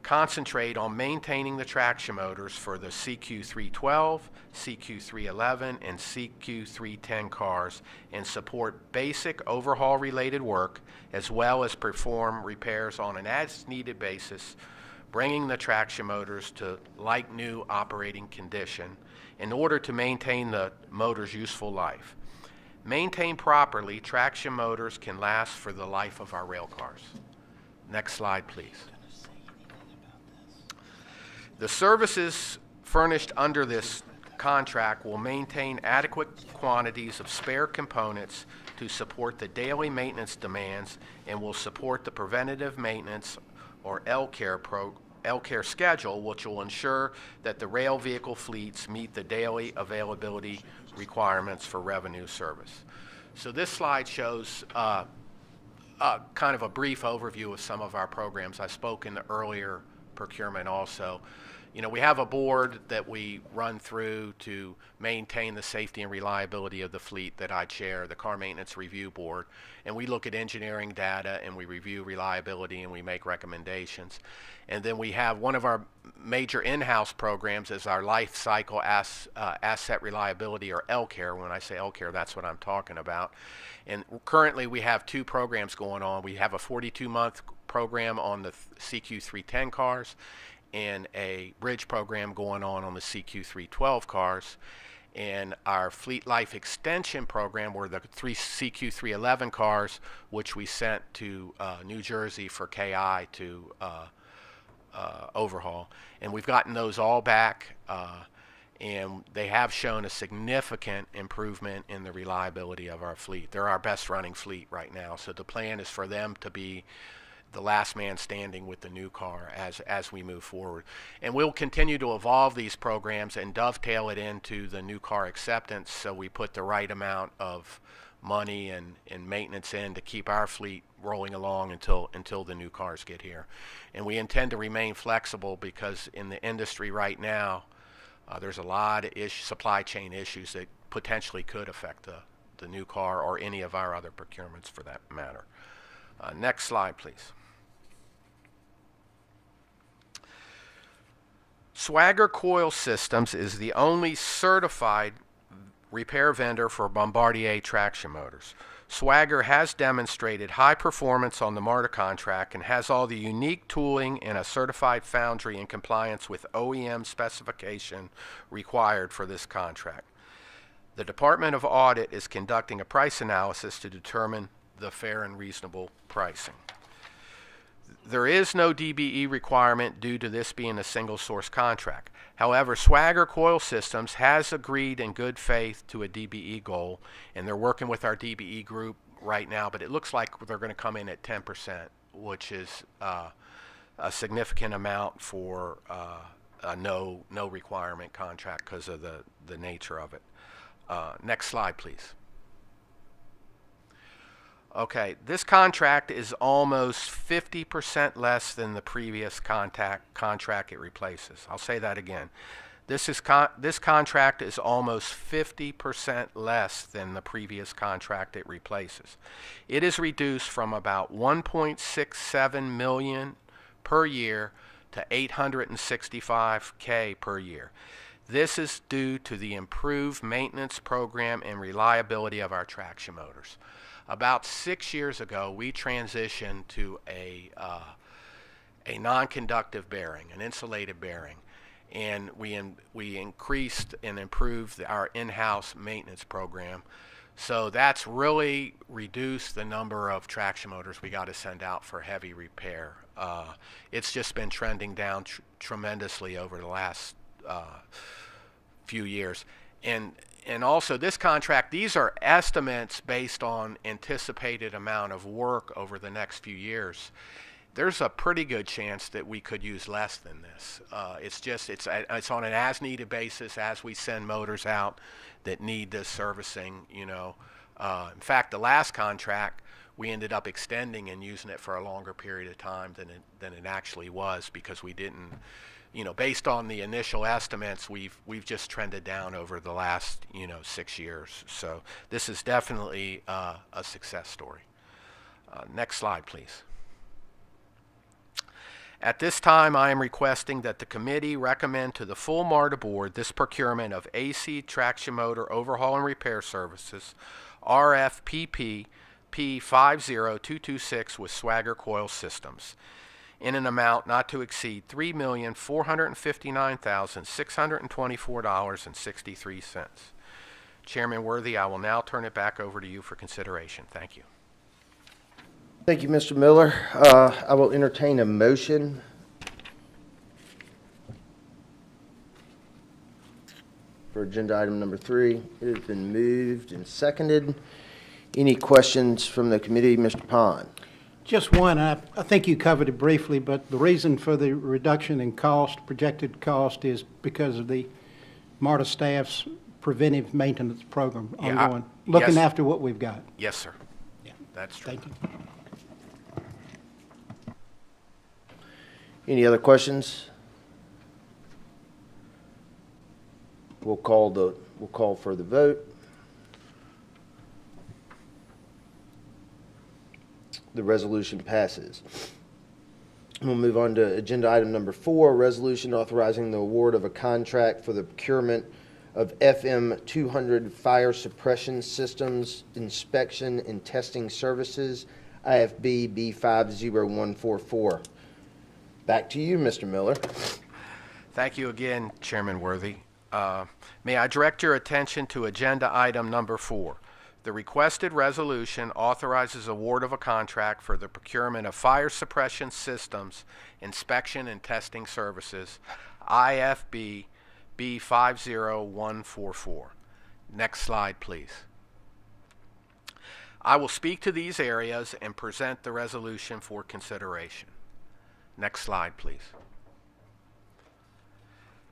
concentrate on maintaining the traction motors for the CQ312, CQ311, and CQ310 cars, and support basic overhaul-related work, as well as perform repairs on an as-needed basis, bringing the traction motors to like-new operating condition in order to maintain the motor's useful life. Maintained properly, traction motors can last for the life of our rail cars. Next slide, please. The services furnished under this contract will maintain adequate quantities of spare components to support the daily maintenance demands, and will support the preventative maintenance or L-Care schedule, which will ensure that the rail vehicle fleets meet the daily availability requirements for revenue service. So this slide shows kind of a brief overview of some of our programs. I spoke in the earlier procurement also. You know, we have a board that we run through to maintain the safety and reliability of the fleet that I chair, the Car Maintenance Review Board. And we look at engineering data and we review reliability and we make recommendations. And then we have one of our major in-house programs is our life cycle asset reliability, or LCARE. When I say LCARE, that's what I'm talking about. And currently we have two programs going on. We have a 42-month program on the CQ310 cars and a bridge program going on the CQ312 cars. And our fleet life extension program were the three CQ311 cars, which we sent to New Jersey for KI to overhaul. And we've gotten those all back, and they have shown a significant improvement in the reliability of our fleet. They're our best running fleet right now. So the plan is for them to be the last man standing with the new car as we move forward. And we'll continue to evolve these programs and dovetail it into the new car acceptance, so we put the right amount of money and maintenance in to keep our fleet rolling along until the new cars get here. And we intend to remain flexible, because in the industry right now, there's a lot of supply chain issues that potentially could affect the new car or any of our other procurements for that matter. Next slide, please. Swagger Coil Systems is the only certified repair vendor for Bombardier traction motors. Swagger has demonstrated high performance on the MARTA contract and has all the unique tooling and a certified foundry in compliance with OEM specification required for this contract. The Department of Audit is conducting a price analysis to determine the fair and reasonable pricing. There is no DBE requirement due to this being a single source contract. However, Swagger Coil Systems has agreed in good faith to a DBE goal, and they're working with our DBE group right now, but it looks like they're going to come in at 10%, which is a significant amount for a no requirement contract because of the nature of it. Next slide, please. Okay, this contract is almost 50% less than the previous contract it replaces. I'll say that again. This contract is almost 50% less than the previous contract it replaces. It is reduced from about $1.67 million per year to $865K per year. This is due to the improved maintenance program and reliability of our traction motors. About 6 years ago, we transitioned to a non-conductive bearing, an insulated bearing, and we increased and improved our in-house maintenance program. So that's really reduced the number of traction motors we got to send out for heavy repair. It's just been trending down tremendously over the last few years. And also this contract, these are estimates based on anticipated amount of work over the next few years. There's a pretty good chance that we could use less than this. It's on an as-needed basis as we send motors out that need this servicing. You know, in fact, the last contract we ended up extending and using it for a longer period of time than it actually was, because we didn't. You know, based on the initial estimates, we've just trended down over the last 6 years. So this is definitely a success story. Next slide, please. At this time, I am requesting that the committee recommend to the full MARTA board this procurement of AC traction motor overhaul and repair services, RFPP P50226 with Swagger Coil Systems, in an amount not to exceed $3,459,624.63. Chairman Worthy, I will now turn it back over to you for consideration. Thank you. Thank you, Mr. Miller. I will entertain a motion. For agenda item number 3. It has been moved and seconded. Any questions from the committee? Mr. Pond. Just one. I think you covered it briefly, but the reason for the reduction in cost, projected cost, is because of the MARTA staff's preventive maintenance program ongoing, looking after what we've got. Yes, sir. Yeah. That's true. Thank you. Any other questions? We'll call for the vote. The resolution passes. We'll move on to agenda item number 4, resolution authorizing the award of a contract for the procurement of FM 200 fire suppression systems inspection and testing services, IFB B50144. Back to you, Mr. Miller. Thank you again, Chairman Worthy. May I direct your attention to agenda item number 4. The requested resolution authorizes award of a contract for the procurement of fire suppression systems inspection and testing services, IFB B50144. Next slide, please. I will speak to these areas and present the resolution for consideration. Next slide, please.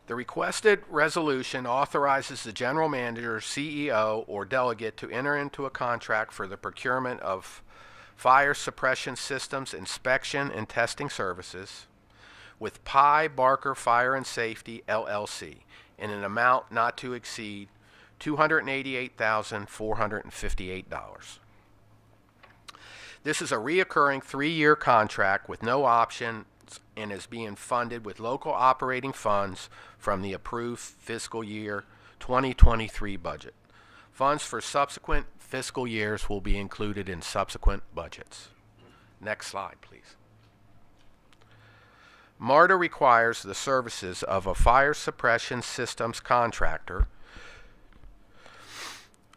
The requested resolution authorizes the general manager, CEO, or delegate to enter into a contract for the procurement of fire suppression systems inspection and testing services with Pi Barker Fire and Safety, LLC, in an amount not to exceed $288,458. This is a reoccurring 3-year contract with no option and is being funded with local operating funds from the approved fiscal year 2023 budget. Funds for subsequent fiscal years will be included in subsequent budgets. Next slide, please. MARTA requires the services of a fire suppression systems contractor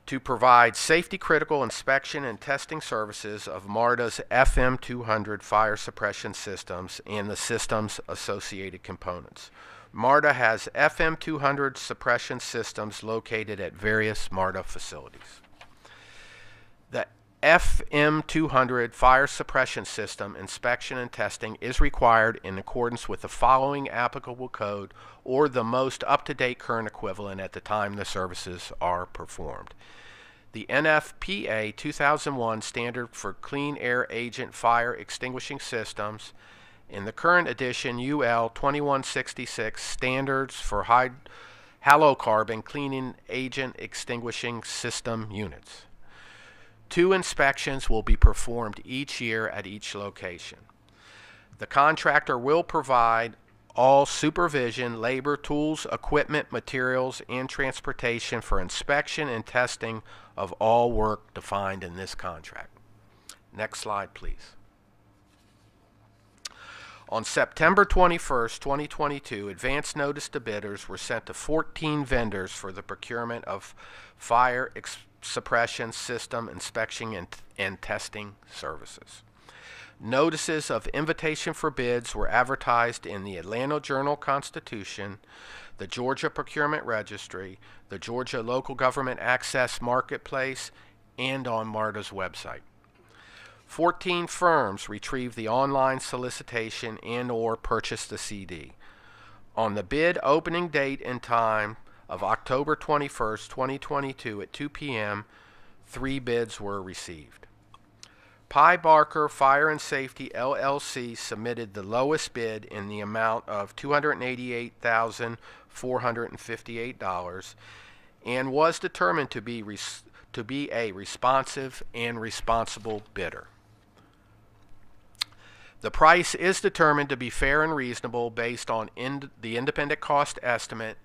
to provide safety-critical inspection and testing services of MARTA's FM 200 fire suppression systems and the system's associated components. MARTA has FM 200 suppression systems located at various MARTA facilities. The FM 200 fire suppression system inspection and testing is required in accordance with the following applicable code or the most up-to-date current equivalent at the time the services are performed. The NFPA 2001 Standard for Clean Air Agent Fire Extinguishing Systems, in the current edition UL 2166 Standards for Halocarbon Cleaning Agent Extinguishing System Units. 2 inspections will be performed each year at each location. The contractor will provide all supervision, labor, tools, equipment, materials, and transportation for inspection and testing of all work defined in this contract. Next slide, please. On September 21st, 2022, advance notice to bidders were sent to 14 vendors for the procurement of fire suppression system inspection and testing services. Notices of invitation for bids were advertised in the Atlanta Journal-Constitution, the Georgia Procurement Registry, the Georgia Local Government Access Marketplace, and on MARTA's website. 14 firms retrieved the online solicitation and/or purchased the CD. On the bid opening date and time of October 21st, 2022 at 2 p.m., 3 bids were received. Pi Barker Fire and Safety, LLC submitted the lowest bid in the amount of $288,458 and was determined to be a responsive and responsible bidder. The price is determined to be fair and reasonable based on the independent cost estimate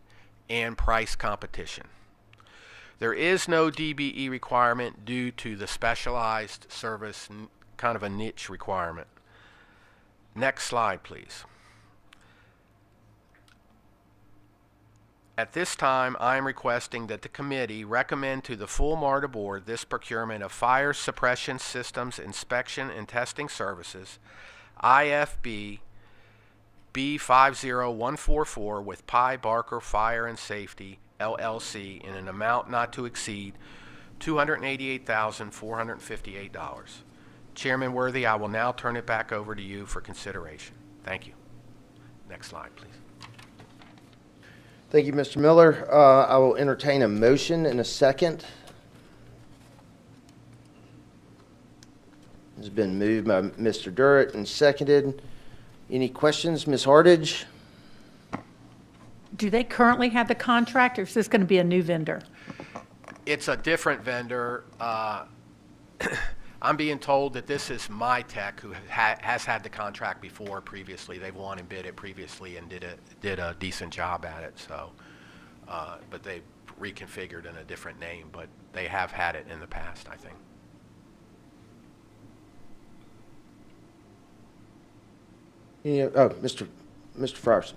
and price competition. There is no DBE requirement due to the specialized service, kind of a niche requirement. Next slide, please. At this time, I am requesting that the committee recommend to the full MARTA board this procurement of fire suppression systems inspection and testing services, IFB B50144 with Pi Barker Fire and Safety, LLC, in an amount not to exceed $288,458. Chairman Worthy, I will now turn it back over to you for consideration. Thank you. Next slide, please. Thank you, Mr. Miller. I will entertain a motion in a second. It's been moved by Mr. Durrett and seconded. Any questions, Ms. Hartage? do they currently have the contract, or is this going to be a new vendor? It's a different vendor. I'm being told that this is MyTech, who has had the contract before previously. They've won and bid it previously and did a decent job at it. So, but they reconfigured in a different name, but they have had it in the past, I think. Yeah, Mr. Frierson.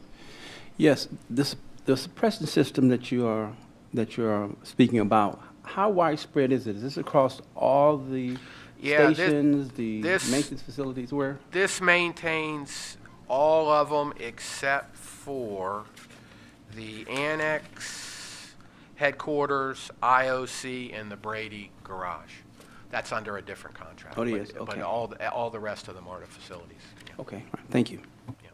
Yes, the suppression system that you are speaking about, how widespread is it? Is this across all the stations, the maintenance facilities? Where? This maintains all of them except for the annex, headquarters, IOC, and the Brady garage. That's under a different contract. Oh, it is? But Okay. all the rest of them are the facilities. Yeah. Okay, all right, thank you. Yeah.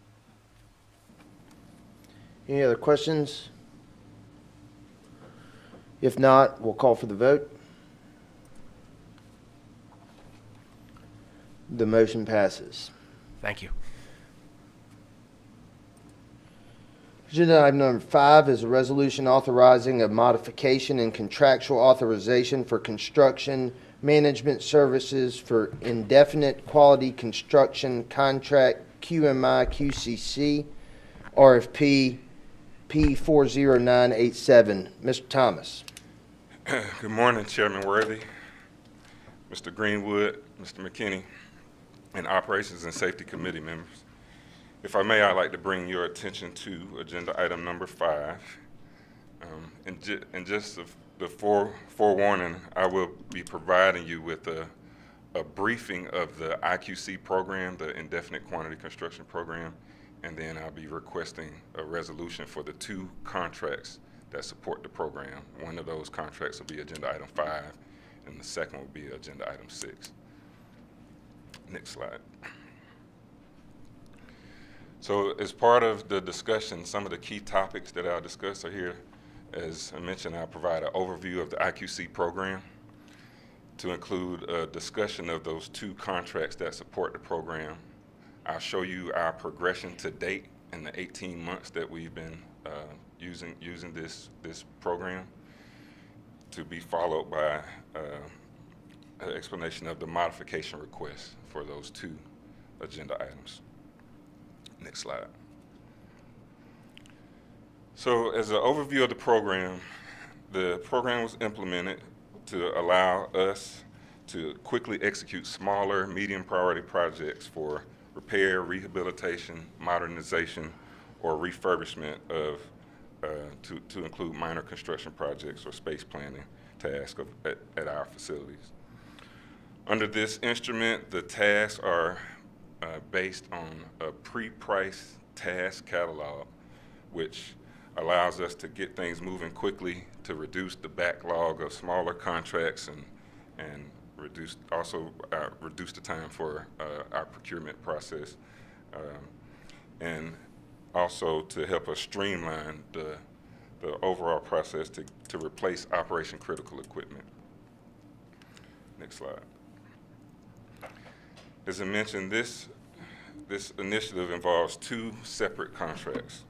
Any other questions? If not, we'll call for the vote. The motion passes. Thank you. Agenda item number 5 is a resolution authorizing a modification and contractual authorization for construction management services for indefinite quality construction contract QMI QCC RFP P40987. Mr. Thomas. Good morning, Chairman Worthy, Mr. Greenwood, Mr. McKinney, and Operations and Safety Committee members. If I may, I'd like to bring your attention to agenda item number 5. And just the forewarning, I will be providing you with a briefing of the IQC program, the Indefinite Quantity Construction Program, and then I'll be requesting a resolution for the 2 contracts that support the program. One of those contracts will be agenda item 5, and the second will be agenda item 6. Next slide. So as part of the discussion, some of the key topics that I'll discuss are here. As I mentioned, I'll provide an overview of the IQC program to include a discussion of those 2 contracts that support the program. I'll show you our progression to date in the 18 months that we've been using this program, to be followed by an explanation of the modification request for those 2 agenda items. Next slide. So as an overview of the program was implemented to allow us to quickly execute smaller, medium priority projects for repair, rehabilitation, modernization, or refurbishment of, to include minor construction projects or space planning tasks at our facilities. Under this instrument, the tasks are based on a pre-priced task catalog, which allows us to get things moving quickly to reduce the backlog of smaller contracts and reduce the time for our procurement process, and also to help us streamline the overall process to replace operation critical equipment. Next slide. As I mentioned, this initiative involves 2 separate contracts.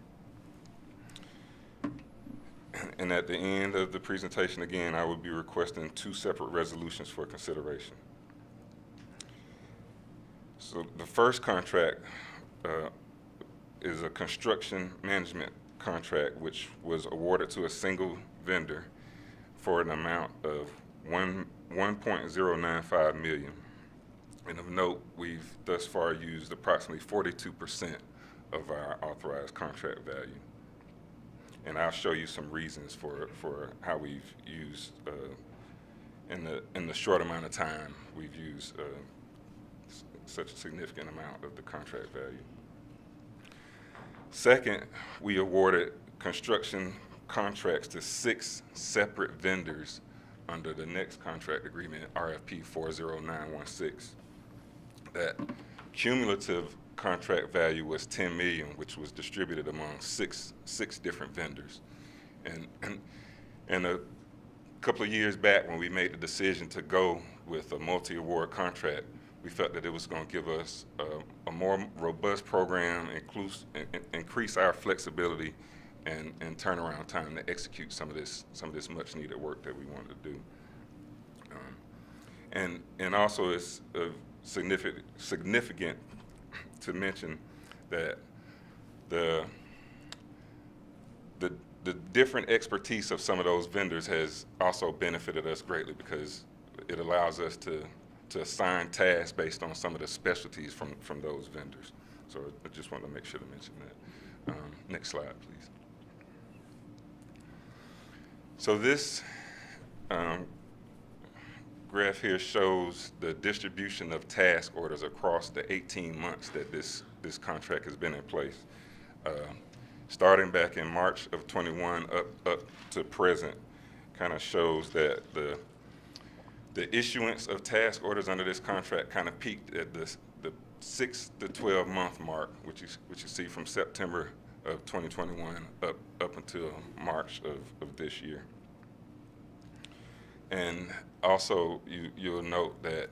And at the end of the presentation, again, I will be requesting 2 separate resolutions for consideration. So the first contract is a construction management contract, which was awarded to a single vendor for an amount of $1.095 million. And of note, we've thus far used approximately 42% of our authorized contract value. And I'll show you some reasons for how we've used, in the short amount of time, we've used such a significant amount of the contract value. Second, we awarded construction contracts to 6 separate vendors under the next contract agreement, RFP 40916. That cumulative contract value was $10 million, which was distributed among six different vendors. And a couple of years back, when we made the decision to go with a multi-award contract, we felt that it was going to give us a more robust program, increase our flexibility and turnaround time to execute some of this much needed work that we wanted to do. And also it's significant to mention that the different expertise of some of those vendors has also benefited us greatly, because it allows us to assign tasks based on some of the specialties from those vendors. So I just wanted to make sure to mention that. Next slide, please. So this graph here shows the distribution of task orders across the 18 months that this contract has been in place. Starting back in March of 21 up to present, kind of shows that the issuance of task orders under this contract kind of peaked at the 6 to 12 month mark, which you see from September of 2021 up until March of this year. And also, you'll note that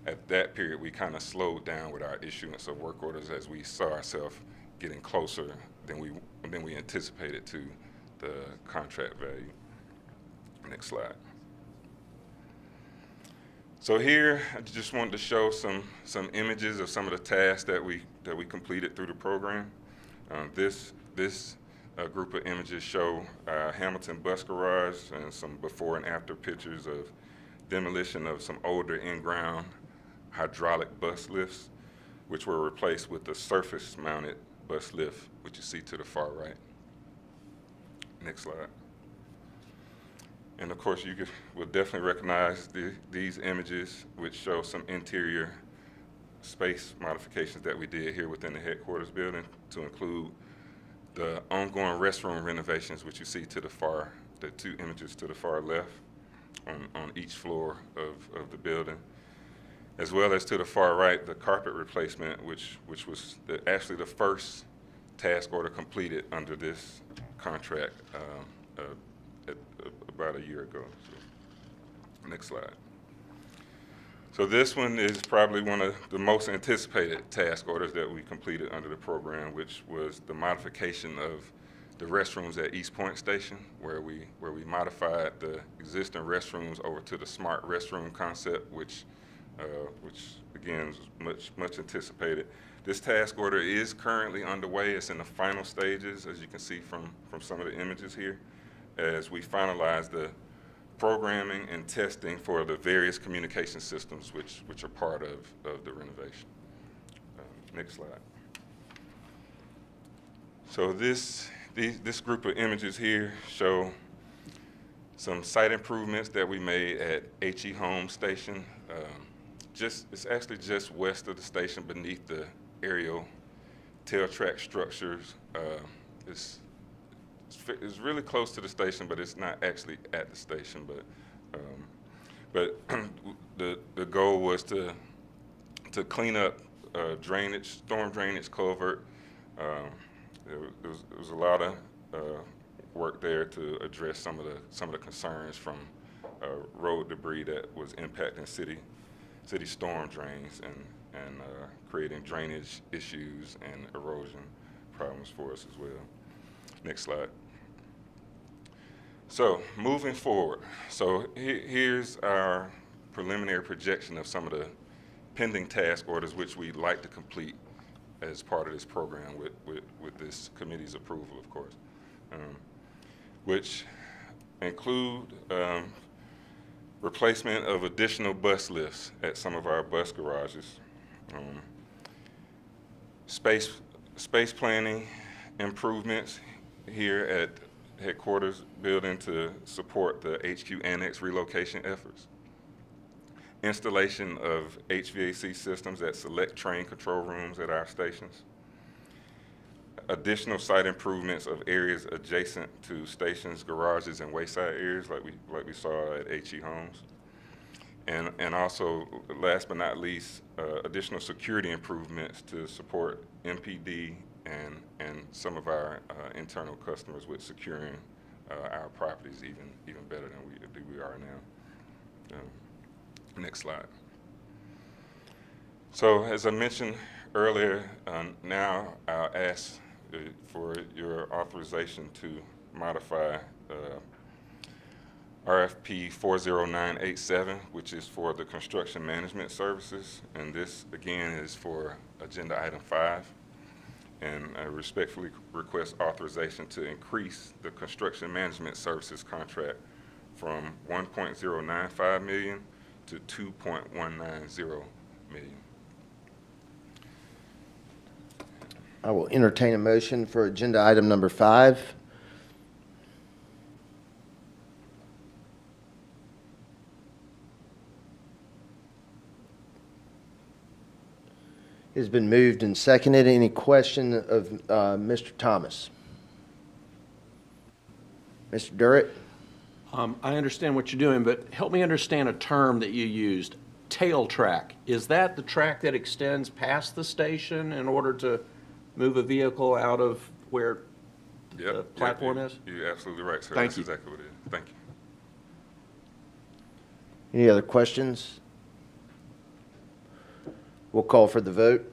at that period, we kind of slowed down with our issuance of work orders as we saw ourselves getting closer than we anticipated to the contract value. Next slide. So here, I just wanted to show some images of some of the tasks that we completed through the program. This group of images show Hamilton bus garage and some before and after pictures of demolition of some older in-ground hydraulic bus lifts, which were replaced with the surface-mounted bus lift, which you see to the far right. Next slide. And of course, you will definitely recognize these images, which show some interior space modifications that we did here within the headquarters building, to include the ongoing restroom renovations, which you see to the the two images to the far left on each floor of the building, as well as to the far right, the carpet replacement, which was actually the first task order completed under this contract about a year ago. So, next slide. So this one is probably one of the most anticipated task orders that we completed under the program, which was the modification of the restrooms at East Point Station, where we modified the existing restrooms over to the smart restroom concept, which again is much anticipated. This task order is currently underway. It's in the final stages, as you can see from some of the images here, as we finalize the programming and testing for the various communication systems which are part of the renovation. Next slide. So this group of images here show some site improvements that we made at H.E. Holmes Station. It's actually just west of the station, beneath the aerial tail track structures. It's really close to the station, but it's not actually at the station. But the goal was to clean up storm drainage culvert. There was a lot of work there to address some of the concerns from road debris that was impacting city storm drains and creating drainage issues and erosion problems for us as well. Next slide. So moving forward, so here's our preliminary projection of some of the pending task orders which we'd like to complete as part of this program with this committee's approval, of course, which include replacement of additional bus lifts at some of our bus garages, space planning improvements here at headquarters building to support the HQ Annex relocation efforts, installation of HVAC systems at select train control rooms at our stations, additional site improvements of areas adjacent to stations, garages, and wayside areas like we saw at H.E. Holmes, and also, last but not least, additional security improvements to support MPD and some of our internal customers with securing our properties even better than we are now. Next slide. So as I mentioned earlier, now I'll ask for your authorization to modify RFP 40987, which is for the construction management services. And this, again, is for agenda item 5. And I respectfully request authorization to increase the construction management services contract from 1.095 million to 2.190 million. I will entertain a motion for agenda item number 5. It has been moved and seconded. Any question of Mr. Thomas? Mr. Durrett? I understand what you're doing, but help me understand a term that you used, tail track. Is that the track that extends past the station in order to move a vehicle out of where the platform is? You're absolutely right, sir. Thank That's you. exactly what it is. Thank you. Any other questions? We'll call for the vote.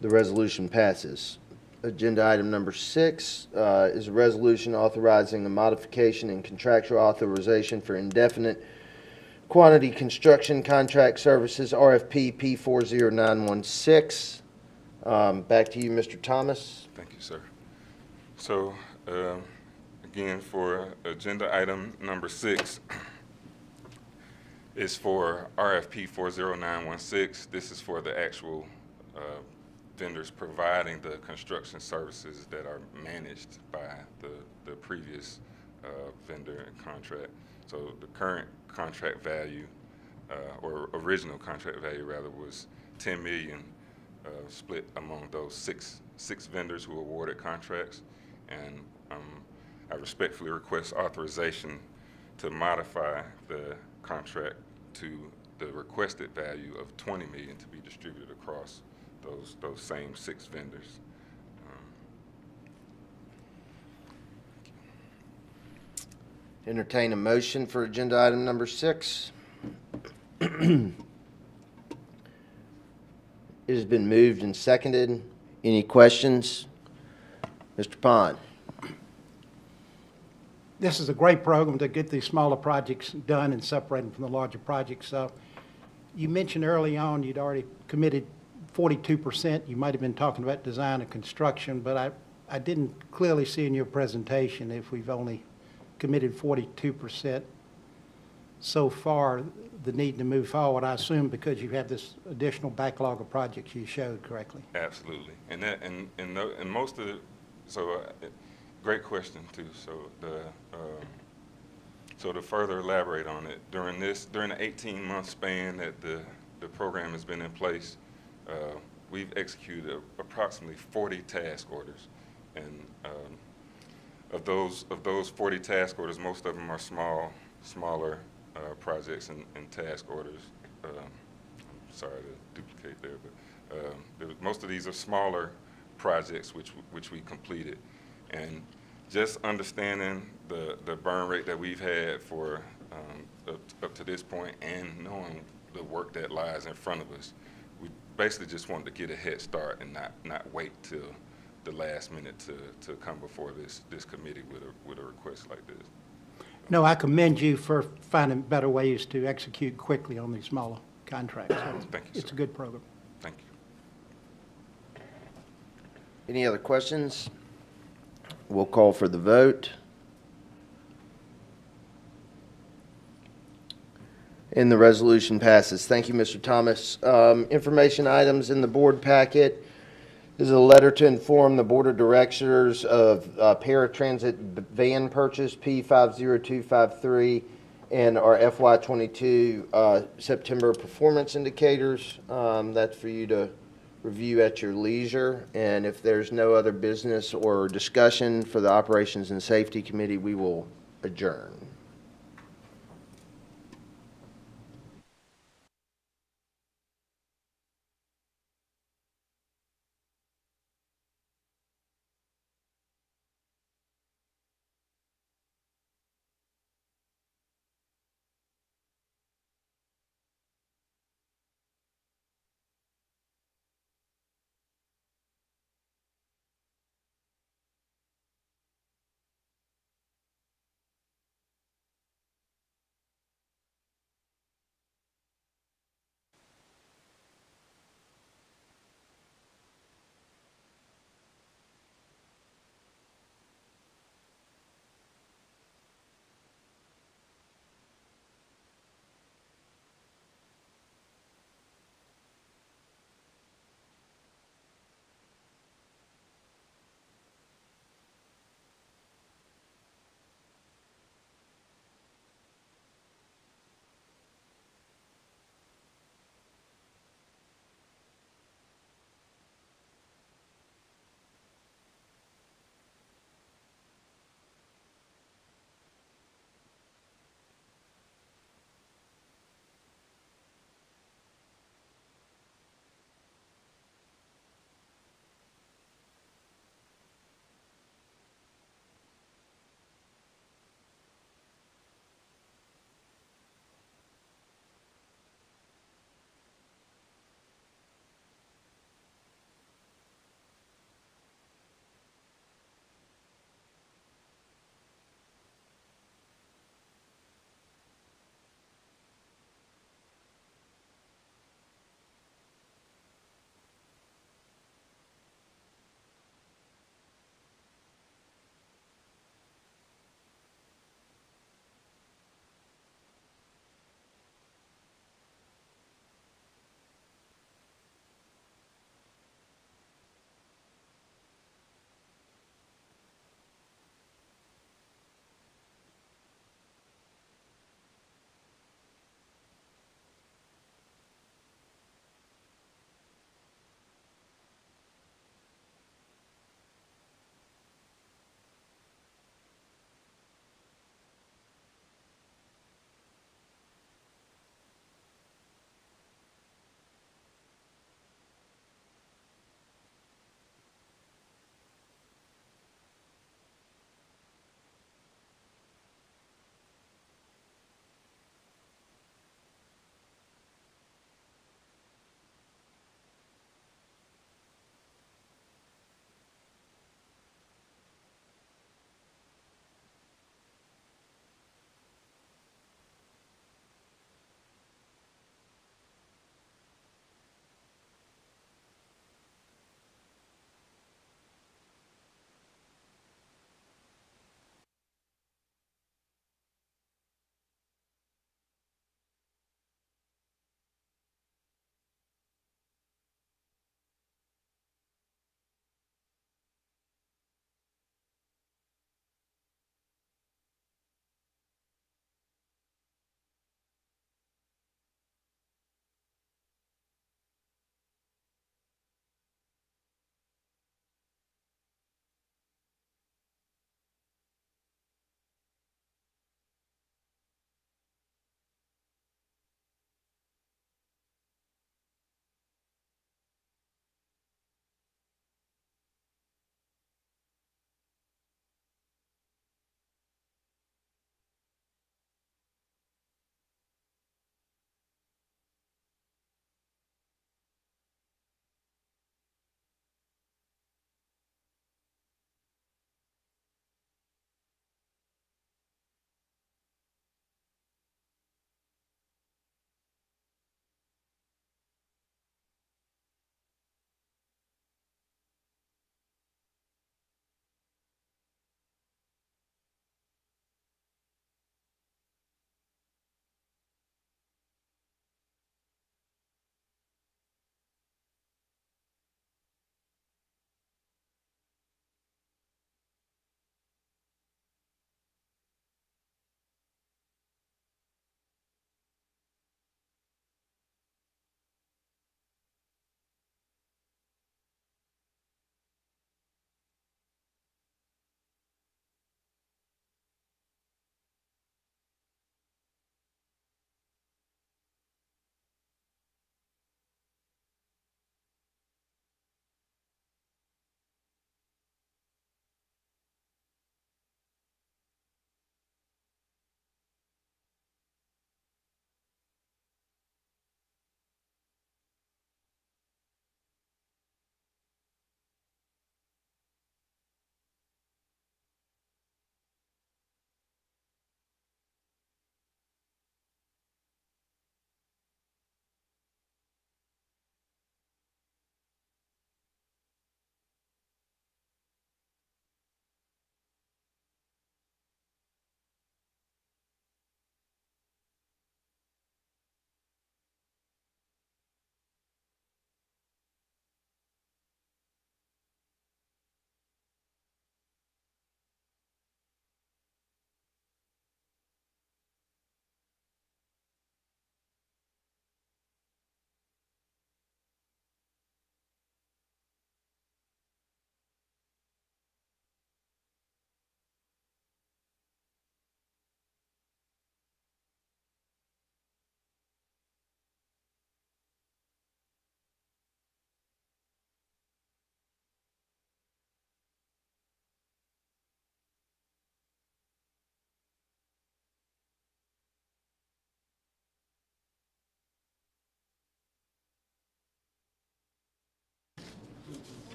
The resolution passes. Agenda item number 6 is a resolution authorizing a modification in contractual authorization for indefinite quantity construction contract services, RFP P40916. Back to you, Mr. Thomas. Thank you, sir. So, again, for agenda item number 6, is for RFP 40916. This is for the actual vendors providing the construction services that are managed by the previous vendor and contract. So the current contract value, or original contract value rather, was 10 million split among those six vendors who awarded contracts. And I respectfully request authorization to modify the contract to the requested value of 20 million to be distributed across those same 6 vendors. Entertain a motion for agenda item number 6. It has been moved and seconded. Any questions? Mr. Pond. This is a great program to get these smaller projects done and separate them from the larger projects. So you mentioned early on you'd already committed 42%. You might have been talking about design and construction, but I didn't clearly see in your presentation if we've only committed 42% so far, the need to move forward, I assume because you have this additional backlog of projects you showed correctly. Absolutely, and most of the, great question too. So to further elaborate on it, during the 18-month span that the program has been in place, we've executed approximately 40 task orders, and of those 40 task orders, most of them are smaller projects and task orders. I'm sorry to duplicate there, but most of these are smaller projects which we completed, and just understanding the burn rate that we've had for up to this point, and knowing the work that lies in front of us, we basically just wanted to get a head start and not wait till the last minute to come before this committee with a request like this. No, I commend you for finding better ways to execute quickly on these smaller contracts. Thank you, It's sir. a good program. Thank you. Any other questions? We'll call for the vote. And the resolution passes. Thank you, Mr. Thomas. Information items in the board packet. This is a letter to inform the Board of Directors of paratransit van purchase P50253 and our FY22 September performance indicators. That's for you to review at your leisure. And if there's no other business or discussion for the Operations and Safety Committee, we will adjourn.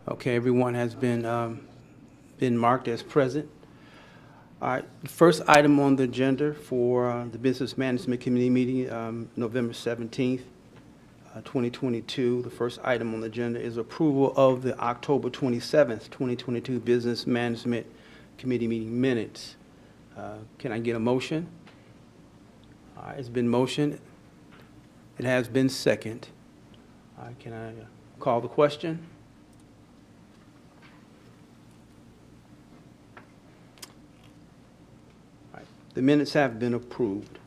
Okay, everyone has been marked as present. All right, the first item on the agenda for the Business Management Committee meeting, November 17th, 2022. The first item on the agenda is approval of the October 27th, 2022 Business Management Committee meeting minutes. Can I get a motion? All right, it's been motioned. It has been second. All right, can I call the question? All right, the minutes have been approved.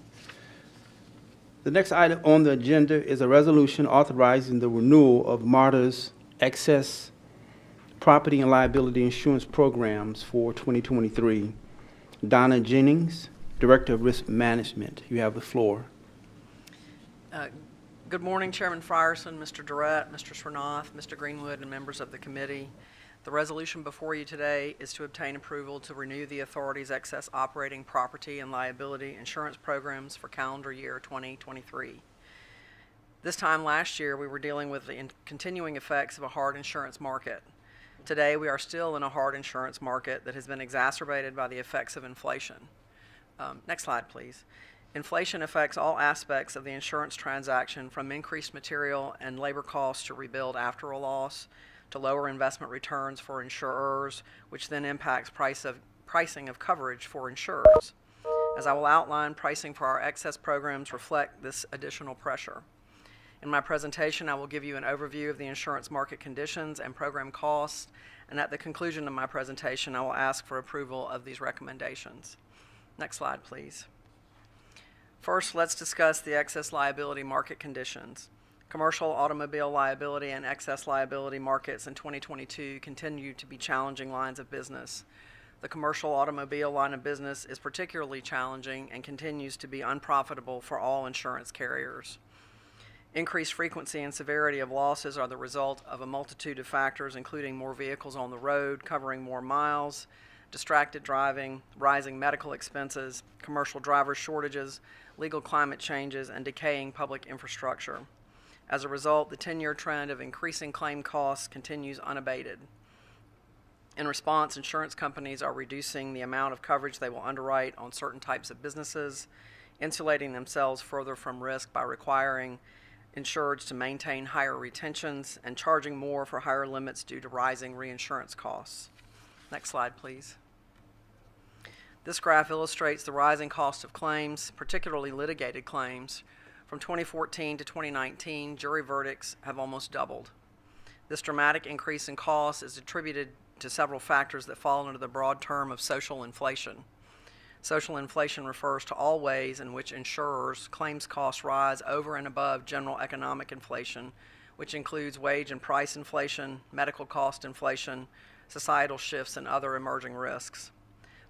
The next item on the agenda is a resolution authorizing the renewal of MARTA's excess property and liability insurance programs for 2023. Donna Jennings, Director of Risk Management, you have the floor. Good morning, Chairman Frierson, Mr. Durrett, Mr. Srinath, Mr. Greenwood, and members of the committee. The resolution before you today is to obtain approval to renew the authority's excess operating property and liability insurance programs for calendar year 2023. This time last year, we were dealing with the continuing effects of a hard insurance market. Today, we are still in a hard insurance market that has been exacerbated by the effects of inflation. Next slide, please. Inflation affects all aspects of the insurance transaction, from increased material and labor costs to rebuild after a loss, to lower investment returns for insurers, which then impacts pricing of coverage for insurers. As I will outline, pricing for our excess programs reflect this additional pressure. In my presentation, I will give you an overview of the insurance market conditions and program costs, and at the conclusion of my presentation, I will ask for approval of these recommendations. Next slide, please. First, let's discuss the excess liability market conditions. Commercial automobile liability and excess liability markets in 2022 continue to be challenging lines of business. The commercial automobile line of business is particularly challenging and continues to be unprofitable for all insurance carriers. Increased frequency and severity of losses are the result of a multitude of factors, including more vehicles on the road, covering more miles, distracted driving, rising medical expenses, commercial driver shortages, legal climate changes, and decaying public infrastructure. As a result, the 10-year trend of increasing claim costs continues unabated. In response, insurance companies are reducing the amount of coverage they will underwrite on certain types of businesses, insulating themselves further from risk by requiring insureds to maintain higher retentions and charging more for higher limits due to rising reinsurance costs. Next slide, please. This graph illustrates the rising cost of claims, particularly litigated claims. From 2014 to 2019, jury verdicts have almost doubled. This dramatic increase in costs is attributed to several factors that fall under the broad term of social inflation. Social inflation refers to all ways in which insurers' claims costs rise over and above general economic inflation, which includes wage and price inflation, medical cost inflation, societal shifts, and other emerging risks.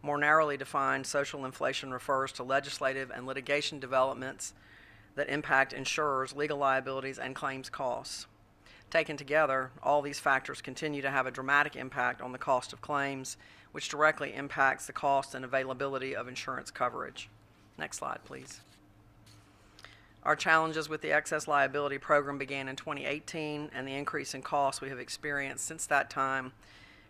More narrowly defined, social inflation refers to legislative and litigation developments that impact insurers' legal liabilities and claims costs. Taken together, all these factors continue to have a dramatic impact on the cost of claims, which directly impacts the cost and availability of insurance coverage. Next slide, please. Our challenges with the excess liability program began in 2018, and the increase in costs we have experienced since that time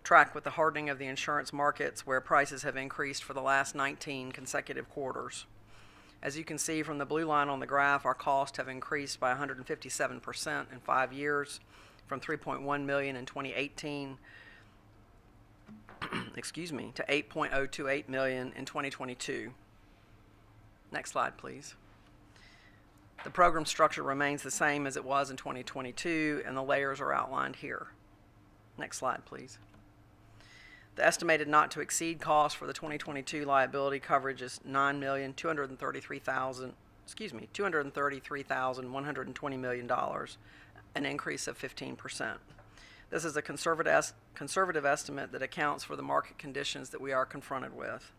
track with the hardening of the insurance markets, where prices have increased for the last 19 consecutive quarters. As you can see from the blue line on the graph, our costs have increased by 157% in 5 years, from $3.1 million in 2018 to $8.028 million in 2022. Next slide, please. The program structure remains the same as it was in 2022, and the layers are outlined here. Next slide, please. The estimated not to exceed cost for the 2022 liability coverage is $233,120 million, an increase of 15%. This is a conservative estimate that accounts for the market conditions that we are confronted with.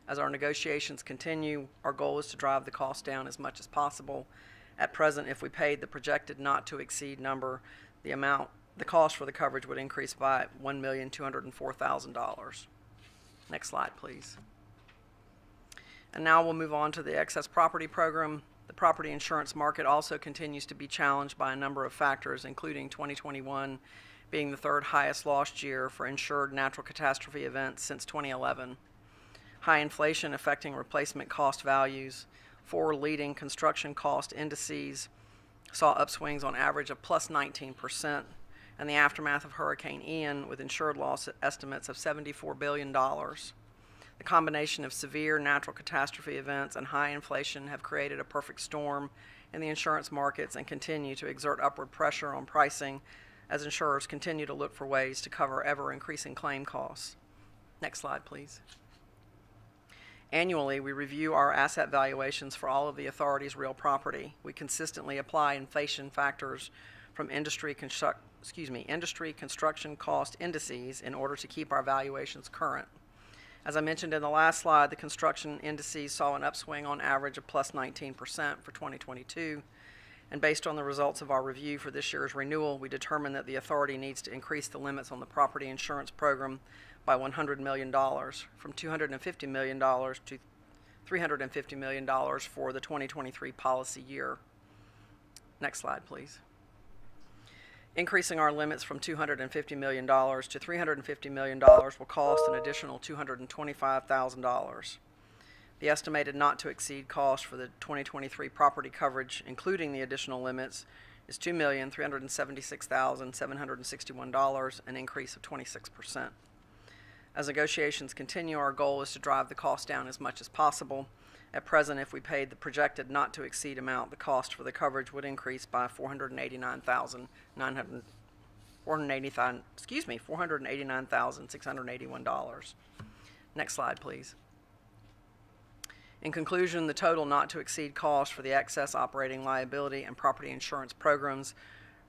As our negotiations continue, our goal is to drive the cost down as much as possible. At present, if we paid the projected not to exceed number, the cost for the coverage would increase by $1,204,000. Next slide, please. And now we'll move on to the excess property program. The property insurance market also continues to be challenged by a number of factors, including 2021 being the third highest loss year for insured natural catastrophe events since 2011. High inflation affecting replacement cost values, 4 leading construction cost indices saw upswings on average of plus 19%, and the aftermath of Hurricane Ian with insured loss estimates of $74 billion. The combination of severe natural catastrophe events and high inflation have created a perfect storm in the insurance markets and continue to exert upward pressure on pricing as insurers continue to look for ways to cover ever-increasing claim costs. Next slide, please. Annually, we review our asset valuations for all of the authority's real property. We consistently apply inflation factors from industry construction cost indices in order to keep our valuations current. As I mentioned in the last slide, the construction indices saw an upswing on average of plus 19% for 2022. And based on the results of our review for this year's renewal, we determined that the authority needs to increase the limits on the property insurance program by $100 million, from $250 million to $350 million for the 2023 policy year. Next slide, please. Increasing our limits from $250 million to $350 million will cost an additional $225,000. The estimated not-to-exceed cost for the 2023 property coverage, including the additional limits, is $2,376,761, an increase of 26%. As negotiations continue, our goal is to drive the cost down as much as possible. At present, if we paid the projected not-to-exceed amount, the cost for the coverage would increase by $489,681. Next slide, please. In conclusion, the total not-to-exceed cost for the excess operating liability and property insurance programs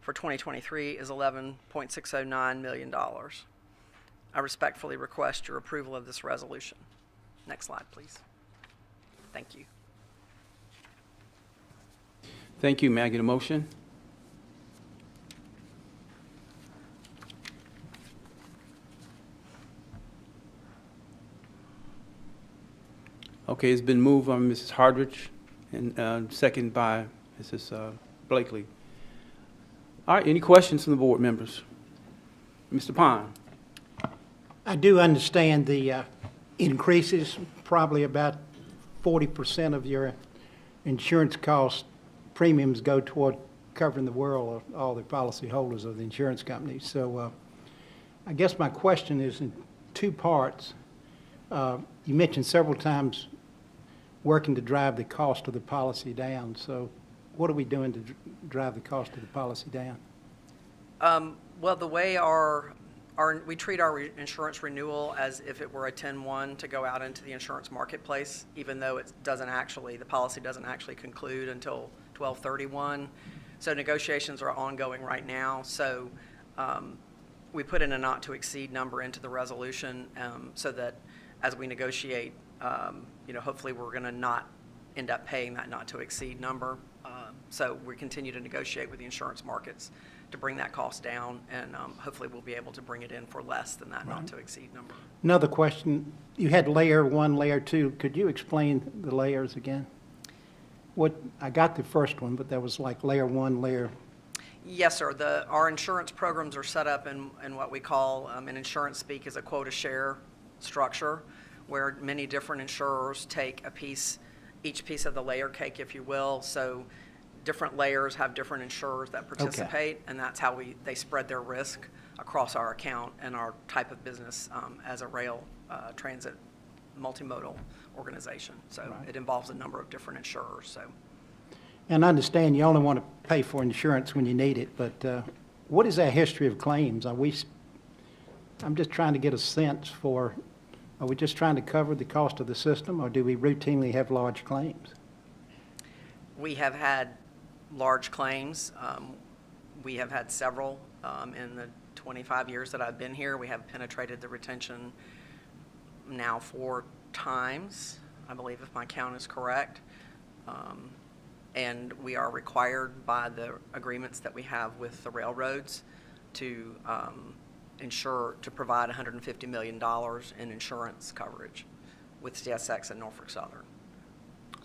for 2023 is $11.609 million. I respectfully request your approval of this resolution. Next slide, please. Thank you. Thank you. May I get a motion? Okay, it's been moved by Mrs. Hardridge and second by Mrs. Blakely. All right, any questions from the board members? Mr. Pond. I do understand the increases, probably about 40% of your insurance cost premiums go toward covering the world of all the policyholders of the insurance companies. So I guess my question is in two parts. You mentioned several times working to drive the cost of the policy down. So what are we doing to drive the cost of the policy down? Well, the way we treat our insurance renewal as if it were a 10-1 to go out into the insurance marketplace, even though the policy doesn't actually conclude until 12/31. So negotiations are ongoing right now. So we put in a not-to-exceed number into the resolution so that as we negotiate, hopefully we're going to not end up paying that not-to-exceed number. So we continue to negotiate with the insurance markets to bring that cost down, and hopefully we'll be able to bring it in for less than that not-to-exceed number. Another question. You had layer 1, layer 2. Could you explain the layers again? I got the first one, but that was like layer 1, layer... Yes, sir. Our insurance programs are set up in what we call, in insurance speak, as a quota share structure, where many different insurers take each piece of the layer cake, if you will. So different layers have different insurers that participate, and that's how they spread their risk across our account and our type of business as a rail transit multimodal organization. So It involves a number of different insurers. So. And I understand you only want to pay for insurance when you need it, but what is our history of claims? I'm just trying to get a sense for, are we just trying to cover the cost of the system, or do we routinely have large claims? We have had large claims. We have had several in the 25 years that I've been here. We have penetrated the retention now 4 times, I believe, if my count is correct. And we are required by the agreements that we have with the railroads to provide $150 million in insurance coverage with CSX and Norfolk Southern.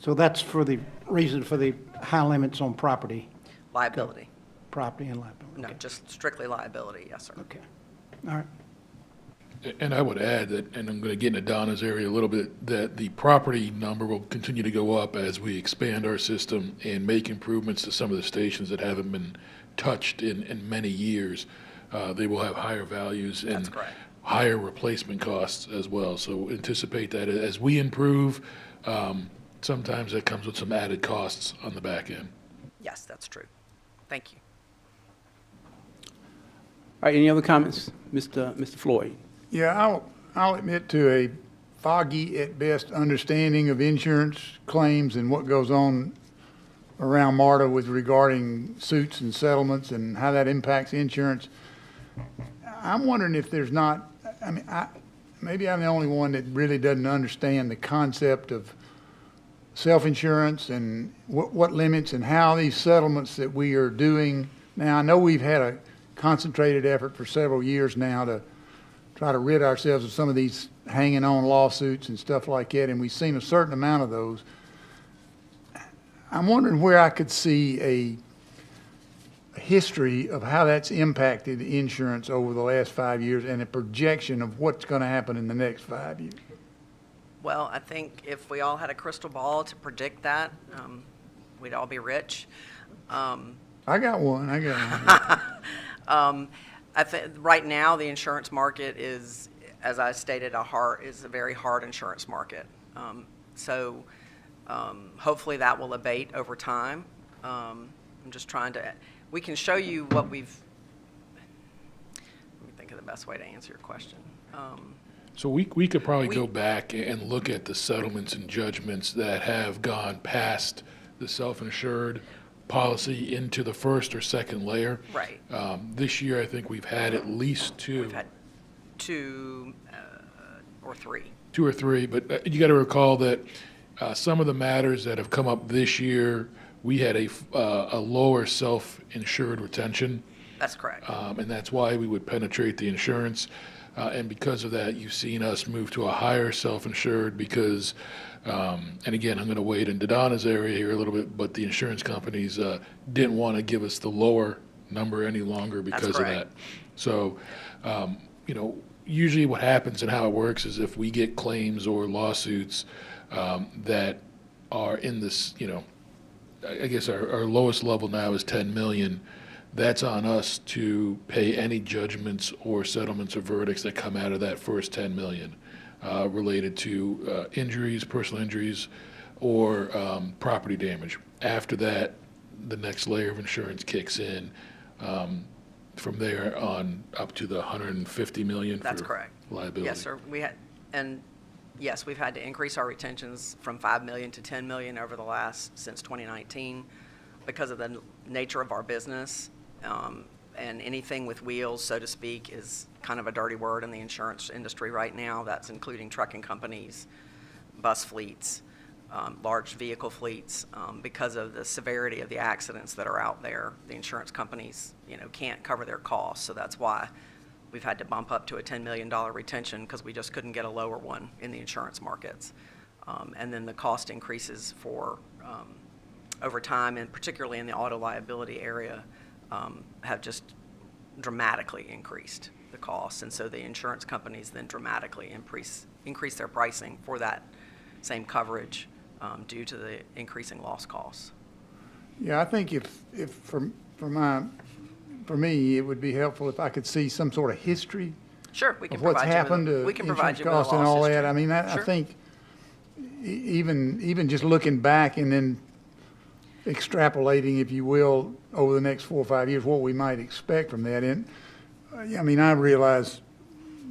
So that's for the reason for the high limits on property Liability. and liability. No, just strictly liability, yes, sir. Okay, all right. And I would add that, and I'm going to get into Donna's area a little bit, that the property number will continue to go up as we expand our system and make improvements to some of the stations that haven't been touched in many years. They will have higher values and That's correct. higher replacement costs as well. So anticipate that as we improve, sometimes that comes with some added costs on the back end. Yes, that's true. Thank you. All right, any other comments? Mr. Floyd? Yeah, I'll admit to a foggy at best understanding of insurance claims and what goes on around MARTA with regarding suits and settlements and how that impacts insurance. I'm wondering if there's not, I mean, maybe I'm the only one that really doesn't understand the concept of self-insurance and what limits and how these settlements that we are doing. Now, I know we've had a concentrated effort for several years now to try to rid ourselves of some of these hanging on lawsuits and stuff like that, and we've seen a certain amount of those. I'm wondering where I could see a history of how that's impacted insurance over the last 5 years and a projection of what's going to happen in the next 5 years. Well, I think if we all had a crystal ball to predict that, we'd all be rich. I got one. I think right now the insurance market is, as I stated, is a very hard insurance market. So hopefully that will abate over time. I'm just trying to. We can show you what we've. Let me think of the best way to answer your question. So we could probably go back and look at the settlements and judgments that have gone past the self-insured policy into the first or second layer. Right. This year, I think we've had at least two. We've had two or three. Two or three, but you got to recall that some of the matters that have come up this year, we had a lower self-insured retention. That's correct. And that's why we would penetrate the insurance. And because of that, you've seen us move to a higher self-insured because, and again, I'm going to wade into Donna's area here a little bit, but the insurance companies didn't want to give us the lower number any longer because of that. So, usually what happens and how it works is if we get claims or lawsuits that are in this, I guess our lowest level now is 10 million. That's on us to pay any judgments or settlements or verdicts that come out of that first 10 million related to injuries, personal injuries, or property damage. After that, the next layer of insurance kicks in. From there on up to the 150 million. That's for correct. Liability. Yes, sir. Yes, we've had to increase our retentions from 5 million to 10 million over the since 2019 because of the nature of our business. And anything with wheels, so to speak, is kind of a dirty word in the insurance industry right now. That's including trucking companies, bus fleets, large vehicle fleets. Because of the severity of the accidents that are out there, the insurance companies, can't cover their costs. So that's why we've had to bump up to a $10 million retention because we just couldn't get a lower one in the insurance markets. And then the cost increases for over time, and particularly in the auto liability area, have just dramatically increased the costs. And so the insurance companies then dramatically increase their pricing for that same coverage due to the increasing loss costs. Yeah, I think if for me, it would be helpful if I could see some sort of history. Sure, we can of what's provide happened you with, to we can insurance provide you with costs a and loss all history. that. I mean, I Sure. think even just looking back and then extrapolating, if you will, over the next 4 or 5 years, what we might expect from that. And I mean, I realize,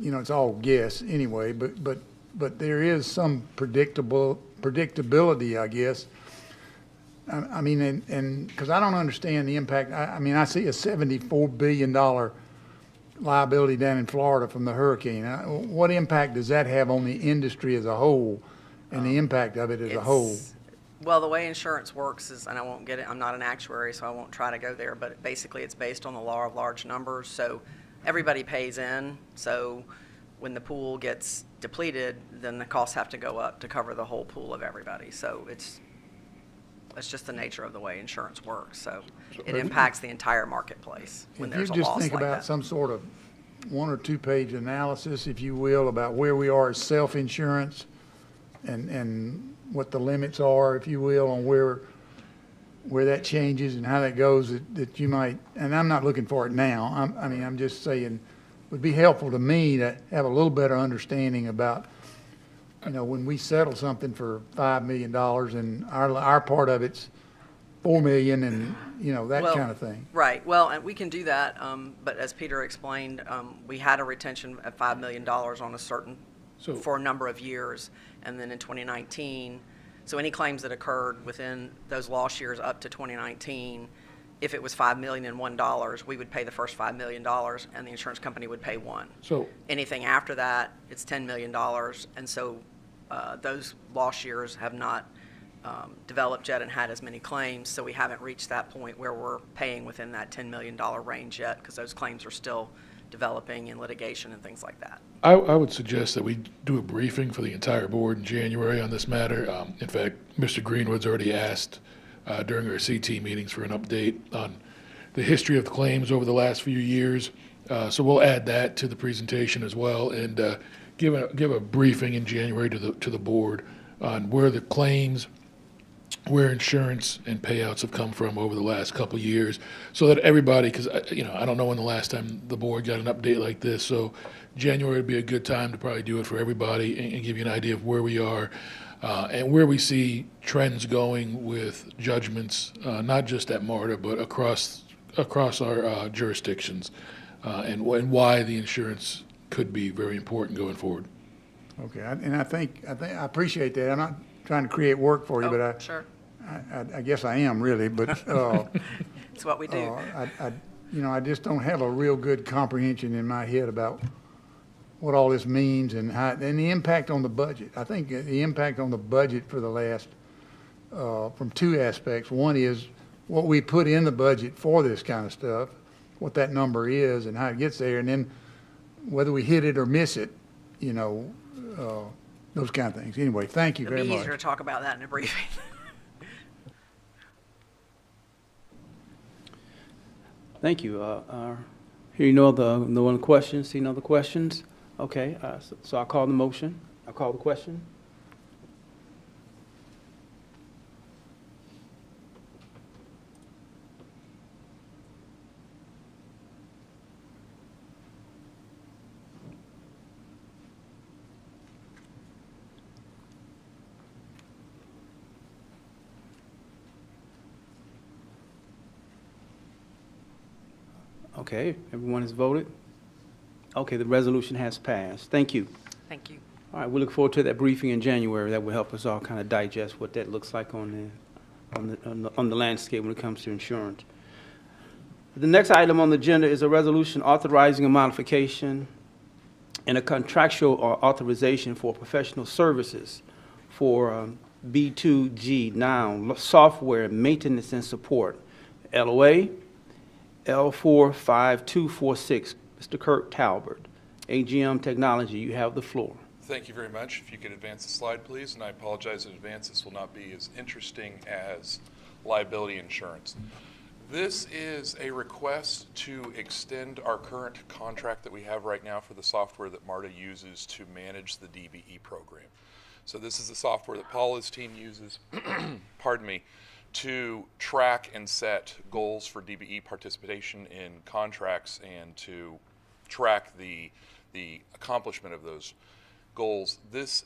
it's all guess anyway, but there is some predictability, I guess. I mean, and because I don't understand the impact. I mean, I see a $74 billion liability down in Florida from the hurricane. What impact does that have on the industry as a whole and the impact of it as a whole? Well, the way insurance works is, and I won't get it, I'm not an actuary, so I won't try to go there, but basically it's based on the law of large numbers. So everybody pays in. So when the pool gets depleted, then the costs have to go up to cover the whole pool of everybody. So That's just the nature of the way insurance works. So it impacts the entire marketplace when there's a If you loss just think like about that. some sort of 1 or 2 page analysis, if you will, about where we are as self-insurance and what the limits are, if you will, on where that changes and how that goes, that you might, and I'm not looking for it now, I'm just saying, would be helpful to me to have a little better understanding about, when we settle something for $5 million and our part of it's 4 million and, that Well, kind of thing. Right. Well, and we can do that, but as Peter explained, we had a retention of $5 million on a certain, for a number of years. And then in 2019, so any claims that occurred within those loss years up to 2019, if it was $5,001, we would pay the first $5 million and the insurance company would pay $1 million. So Anything after that, it's $10 million. And so those loss years have not developed yet and had as many claims, so we haven't reached that point where we're paying within that $10 million range yet, because those claims are still developing in litigation and things like that. I would suggest that we do a briefing for the entire board in January on this matter. In fact, Mr. Greenwood's already asked during our CT meetings for an update on the history of the claims over the last few years. So we'll add that to the presentation as well, and give a briefing in January to the board on where the claims, where insurance and payouts have come from over the last couple of years, so that everybody, because I don't know when the last time the board got an update like this, so January would be a good time to probably do it for everybody and give you an idea of where we are and where we see trends going with judgments, not just at MARTA, but across our jurisdictions, and why the insurance could be very important going forward. Okay, I appreciate that. I'm not trying to create work for you, but Sure. I guess I am really, but It's what we do. I just don't have a real good comprehension in my head about what all this means and the impact on the budget. I think the impact on the budget for the last, from 2 aspects. One is what we put in the budget for this kind of stuff, what that number is and how it gets there, and then whether we hit it or miss it, those kind of things. Anyway, thank you It'll very be much. easier to talk about that in a briefing. Thank you. Hearing no other questions, see no other questions? Okay, so I call the motion. I call the question. Okay, everyone has voted? Okay, the resolution has passed. Thank you. Thank you. All right, we look forward to that briefing in January. That will help us all kind of digest what that looks like on the landscape when it comes to insurance. The next item on the agenda is a resolution authorizing a modification and a contractual authorization for professional services for B2G Now software maintenance and support. LOA L45246. Mr. Kirk Talbert, AGM Technology, you have the floor. Thank you very much. If you could advance the slide, please, and I apologize in advance. This will not be as interesting as liability insurance. This is a request to extend our current contract that we have right now for the software that MARTA uses to manage the DBE program. So this is the software that Paula's team uses, pardon me, to track and set goals for DBE participation in contracts and to track the accomplishment of those goals. This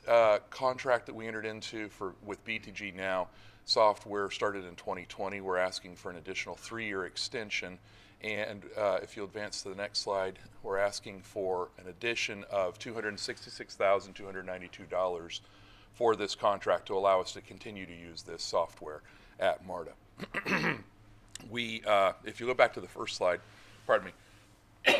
contract that we entered into with BTG Now software started in 2020. We're asking for an additional 3-year extension, and if you'll advance to the next slide, we're asking for an addition of $266,292 for this contract to allow us to continue to use this software at MARTA. If you go back to the first slide, pardon me,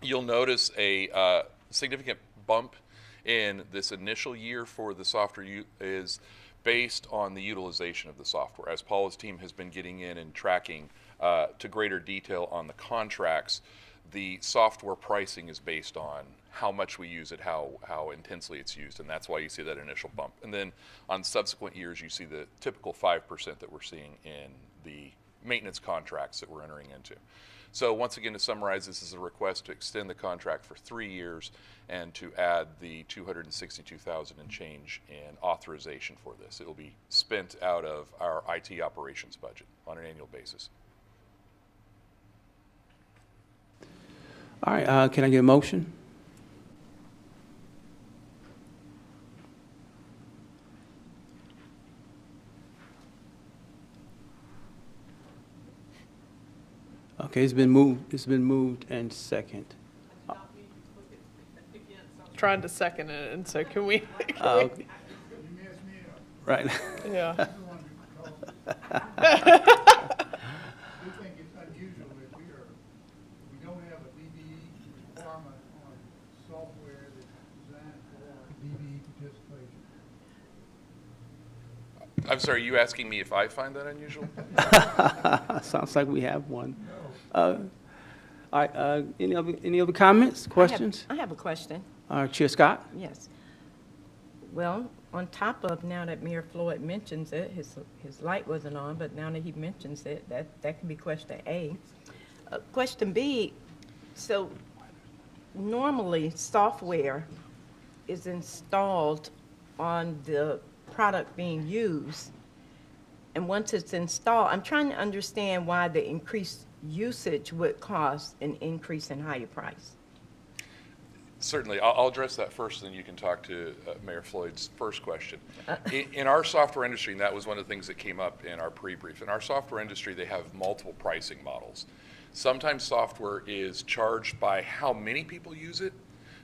you'll notice a significant bump in this initial year for the software is based on the utilization of the software. As Paula's team has been getting in and tracking to greater detail on the contracts, the software pricing is based on how much we use it, how intensely it's used, and that's why you see that initial bump. And then on subsequent years, you see the typical 5% that we're seeing in the maintenance contracts that we're entering into. So once again, to summarize, this is a request to extend the contract for 3 years and to add the $262,000 and change in authorization for this. It will be spent out of our IT operations budget on an annual basis. All right, can I get a motion? Okay, it's been moved and second. Trying to second it, and so can we? Okay. Right. Yeah. We think it's unusual that we don't have a DBE requirement on software that's designed for DBE participation. I'm sorry, you asking me if I find that unusual? Sounds like we have one. All right, any other comments, questions? I have a question. Chair Scott? Yes. Well, on top of, now that Mayor Floyd mentions it, his light wasn't on, but now that he mentions it, that can be question A. Question B, so normally software is installed on the product being used, and once it's installed, I'm trying to understand why the increased usage would cause an increase in higher price. Certainly. I'll address that first, and then you can talk to Mayor Floyd's first question. In our software industry, and that was one of the things that came up in our pre-brief, in our software industry, they have multiple pricing models. Sometimes software is charged by how many people use it.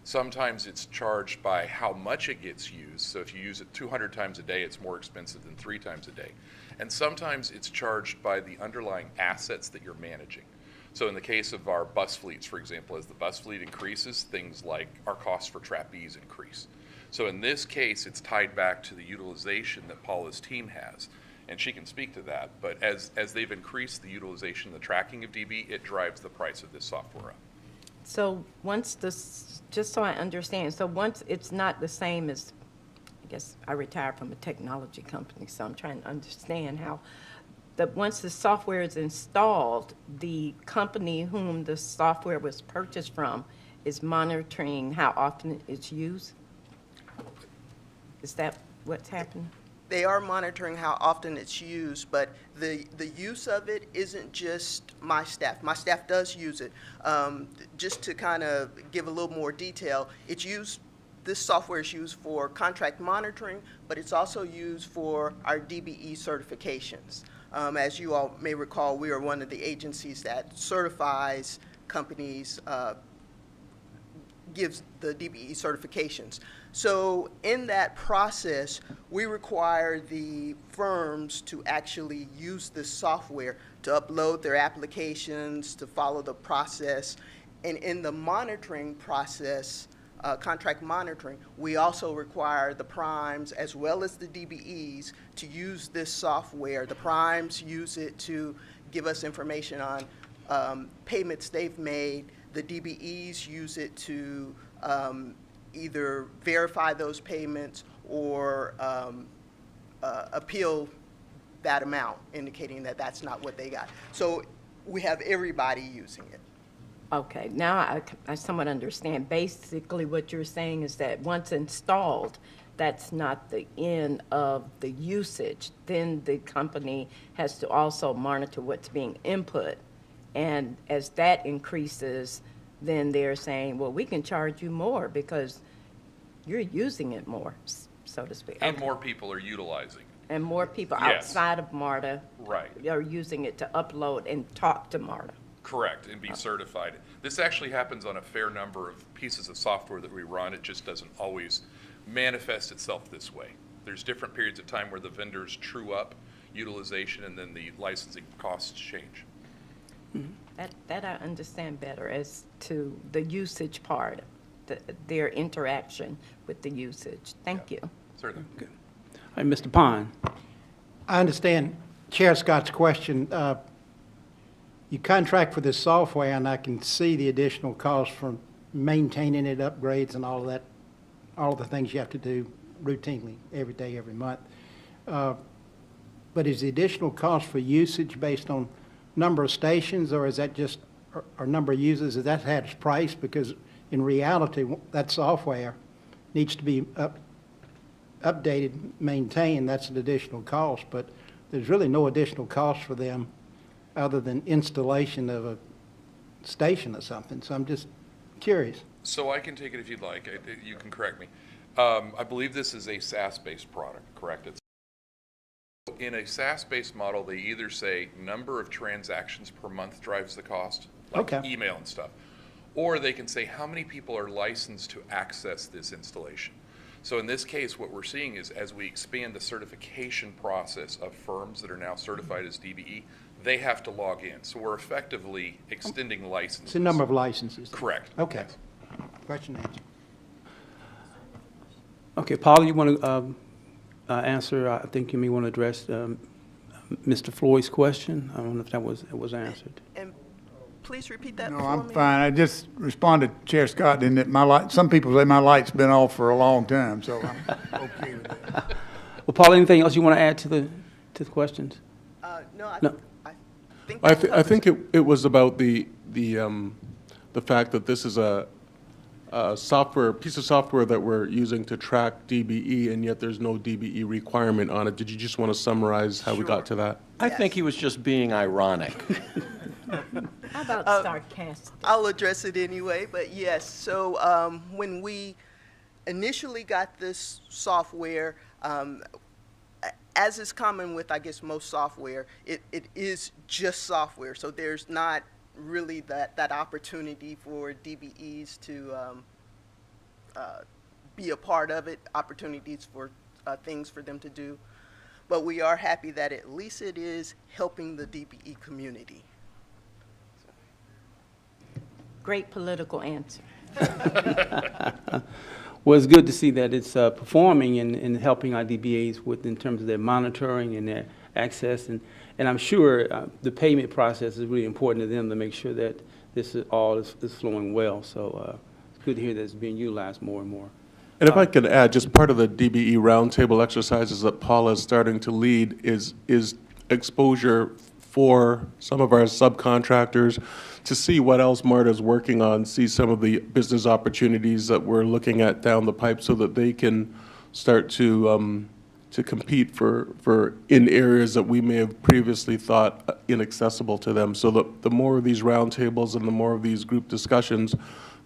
Sometimes it's charged by how much it gets used. So if you use it 200 times a day, it's more expensive than 3 times a day. And sometimes it's charged by the underlying assets that you're managing. So in the case of our bus fleets, for example, as the bus fleet increases, things like our costs for trapeze increase. So in this case, it's tied back to the utilization that Paula's team has, and she can speak to that. But as they've increased the utilization, the tracking of DB, it drives the price of this software up. So once this, just so I understand, so once it's not the same as, I guess I retired from a technology company, so I'm trying to understand how that once the software is installed, the company whom the software was purchased from is monitoring how often it's used? Is that what's happening? They are monitoring how often it's used, but the use of it isn't just my staff. My staff does use it. Just to kind of give a little more detail, it's used, this software is used for contract monitoring, but it's also used for our DBE certifications. As you all may recall, we are one of the agencies that certifies companies, gives the DBE certifications. So in that process, we require the firms to actually use this software to upload their applications, to follow the process. And in the monitoring process, contract monitoring, we also require the primes as well as the DBEs to use this software. The primes use it to give us information on payments they've made. The DBEs use it to either verify those payments or appeal that amount, indicating that that's not what they got. So we have everybody using it. Okay, now I somewhat understand. Basically what you're saying is that once installed, that's not the end of the usage. Then the company has to also monitor what's being input. And as that increases, then they're saying, well, we can charge you more because you're using it more, so to speak. And more people are utilizing it. And more people Yes. outside of MARTA Right. are using it to upload and talk to MARTA. Correct, and be certified. This actually happens on a fair number of pieces of software that we run. It just doesn't always manifest itself this way. There's different periods of time where the vendors true up utilization and then the licensing costs change. That I understand better as to the usage part, their interaction with the usage. Thank you. Certainly. All right, Mr. Pond. I understand Chair Scott's question. You contract for this software, and I can see the additional cost from maintaining it, upgrades and all of that, all of the things you have to do routinely, every day, every month. But is the additional cost for usage based on number of stations, or is that just, or number of users, is that had its price? Because in reality, that software needs to be updated, maintained, that's an additional cost, but there's really no additional cost for them other than installation of a station or something. So I'm just curious. So I can take it if you'd like. You can correct me. I believe this is a SaaS-based product, correct? In a SaaS-based model, they either say number of transactions per month drives the cost, like email and stuff, or they can say how many people are licensed to access this installation. So in this case, what we're seeing is as we expand the certification process of firms that are now certified as DBE, they have to log in. So we're effectively extending licenses. It's a number of licenses. Correct. Okay. Yes. Question answered. Okay, Paul, you want to answer? I think you may want to address Mr. Floyd's question. I don't know if that was answered. And please repeat that No, for I'm me. fine. I just responded to Chair Scott in that my light, some people say my light's been off for a long time, so I'm okay with that. Well, Paul, anything else you want to add to the questions? No, No. I I think it was about the fact that this is a piece of software that we're using to track DBE, and yet there's no DBE requirement on it. Did you just want to summarize how we got to that? I think he was just being ironic. How about sarcastic? I'll address it anyway, but yes. So when we initially got this software, as is common with, I guess, most software, it is just software. So there's not really that opportunity for DBEs to be a part of it, opportunities for things for them to do. But we are happy that at least it is helping the DBE community. Great political answer. Well, it's good to see that it's performing and helping our DBAs in terms of their monitoring and their access. And I'm sure the payment process is really important to them to make sure that this is flowing well. So it's good to hear that it's being utilized more and more. And if I could add, just part of the DBE roundtable exercises that Paula is starting to lead is exposure for some of our subcontractors to see what else MARTA is working on, see some of the business opportunities that we're looking at down the pipe so that they can start to compete for in areas that we may have previously thought inaccessible to them. So the more of these roundtables and the more of these group discussions,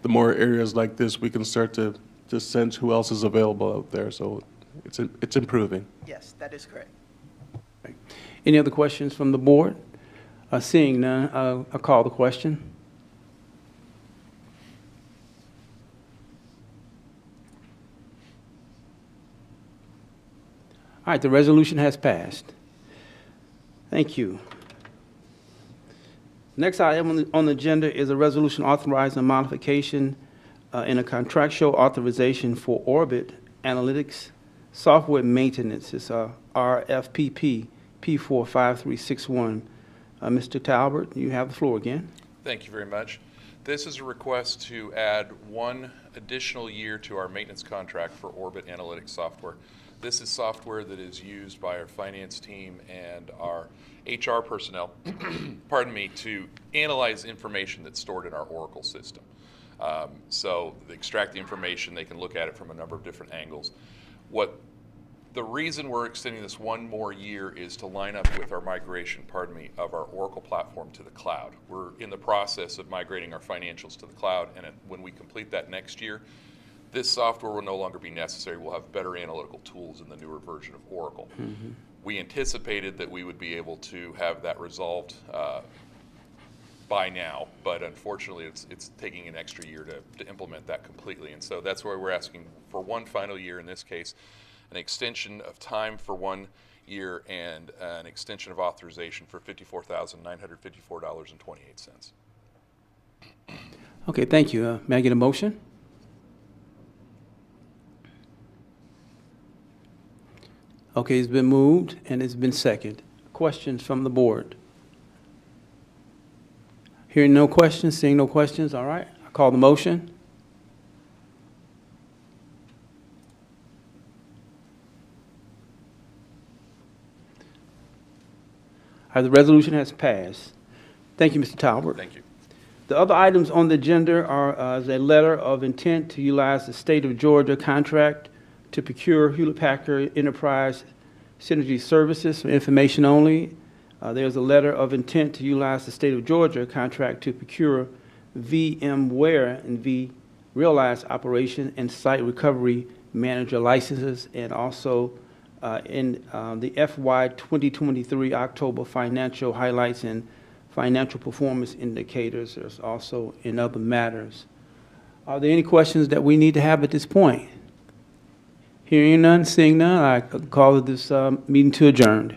the more areas like this we can start to sense who else is available out there. So it's improving. Yes, that is correct. Any other questions from the board? Seeing none, I'll call the question. All right, the resolution has passed. Thank you. Next item on the agenda is a resolution authorizing a modification in a contractual authorization for Orbit Analytics software maintenance. It's RFPP P45361. Mr. Talbert, you have the floor again. Thank you very much. This is a request to add one additional year to our maintenance contract for Orbit Analytics software. This is software that is used by our finance team and our HR personnel, pardon me, to analyze information that's stored in our Oracle system. So they extract the information, they can look at it from a number of different angles. The reason we're extending this one more year is to line up with our migration, of our Oracle platform to the cloud. We're in the process of migrating our financials to the cloud, and when we complete that next year, this software will no longer be necessary. We'll have better analytical tools in the newer version of Oracle. Mm-hmm. We anticipated that we would be able to have that resolved by now, but unfortunately it's taking an extra year to implement that completely, and so that's why we're asking for one final year in this case, an extension of time for 1 year and an extension of authorization for $54,954.28. Okay, thank you. May I get a motion? Okay, it's been moved and it's been seconded. Questions from the board? Hearing no questions, seeing no questions, all right. I call the motion. The resolution has passed. Thank you, Mr. Talbot. Thank you. The other items on the agenda are is a letter of intent to utilize the State of Georgia contract to procure Hewlett-Packard Enterprise Synergy Services for information only. There's a letter of intent to utilize the State of Georgia contract to procure VMware and vRealize operation and site recovery manager licenses, and also in the FY 2023 October financial highlights and financial performance indicators. There's also in other matters. Are there any questions that we need to have at this point? Hearing none, seeing none, I call this meeting to adjourned.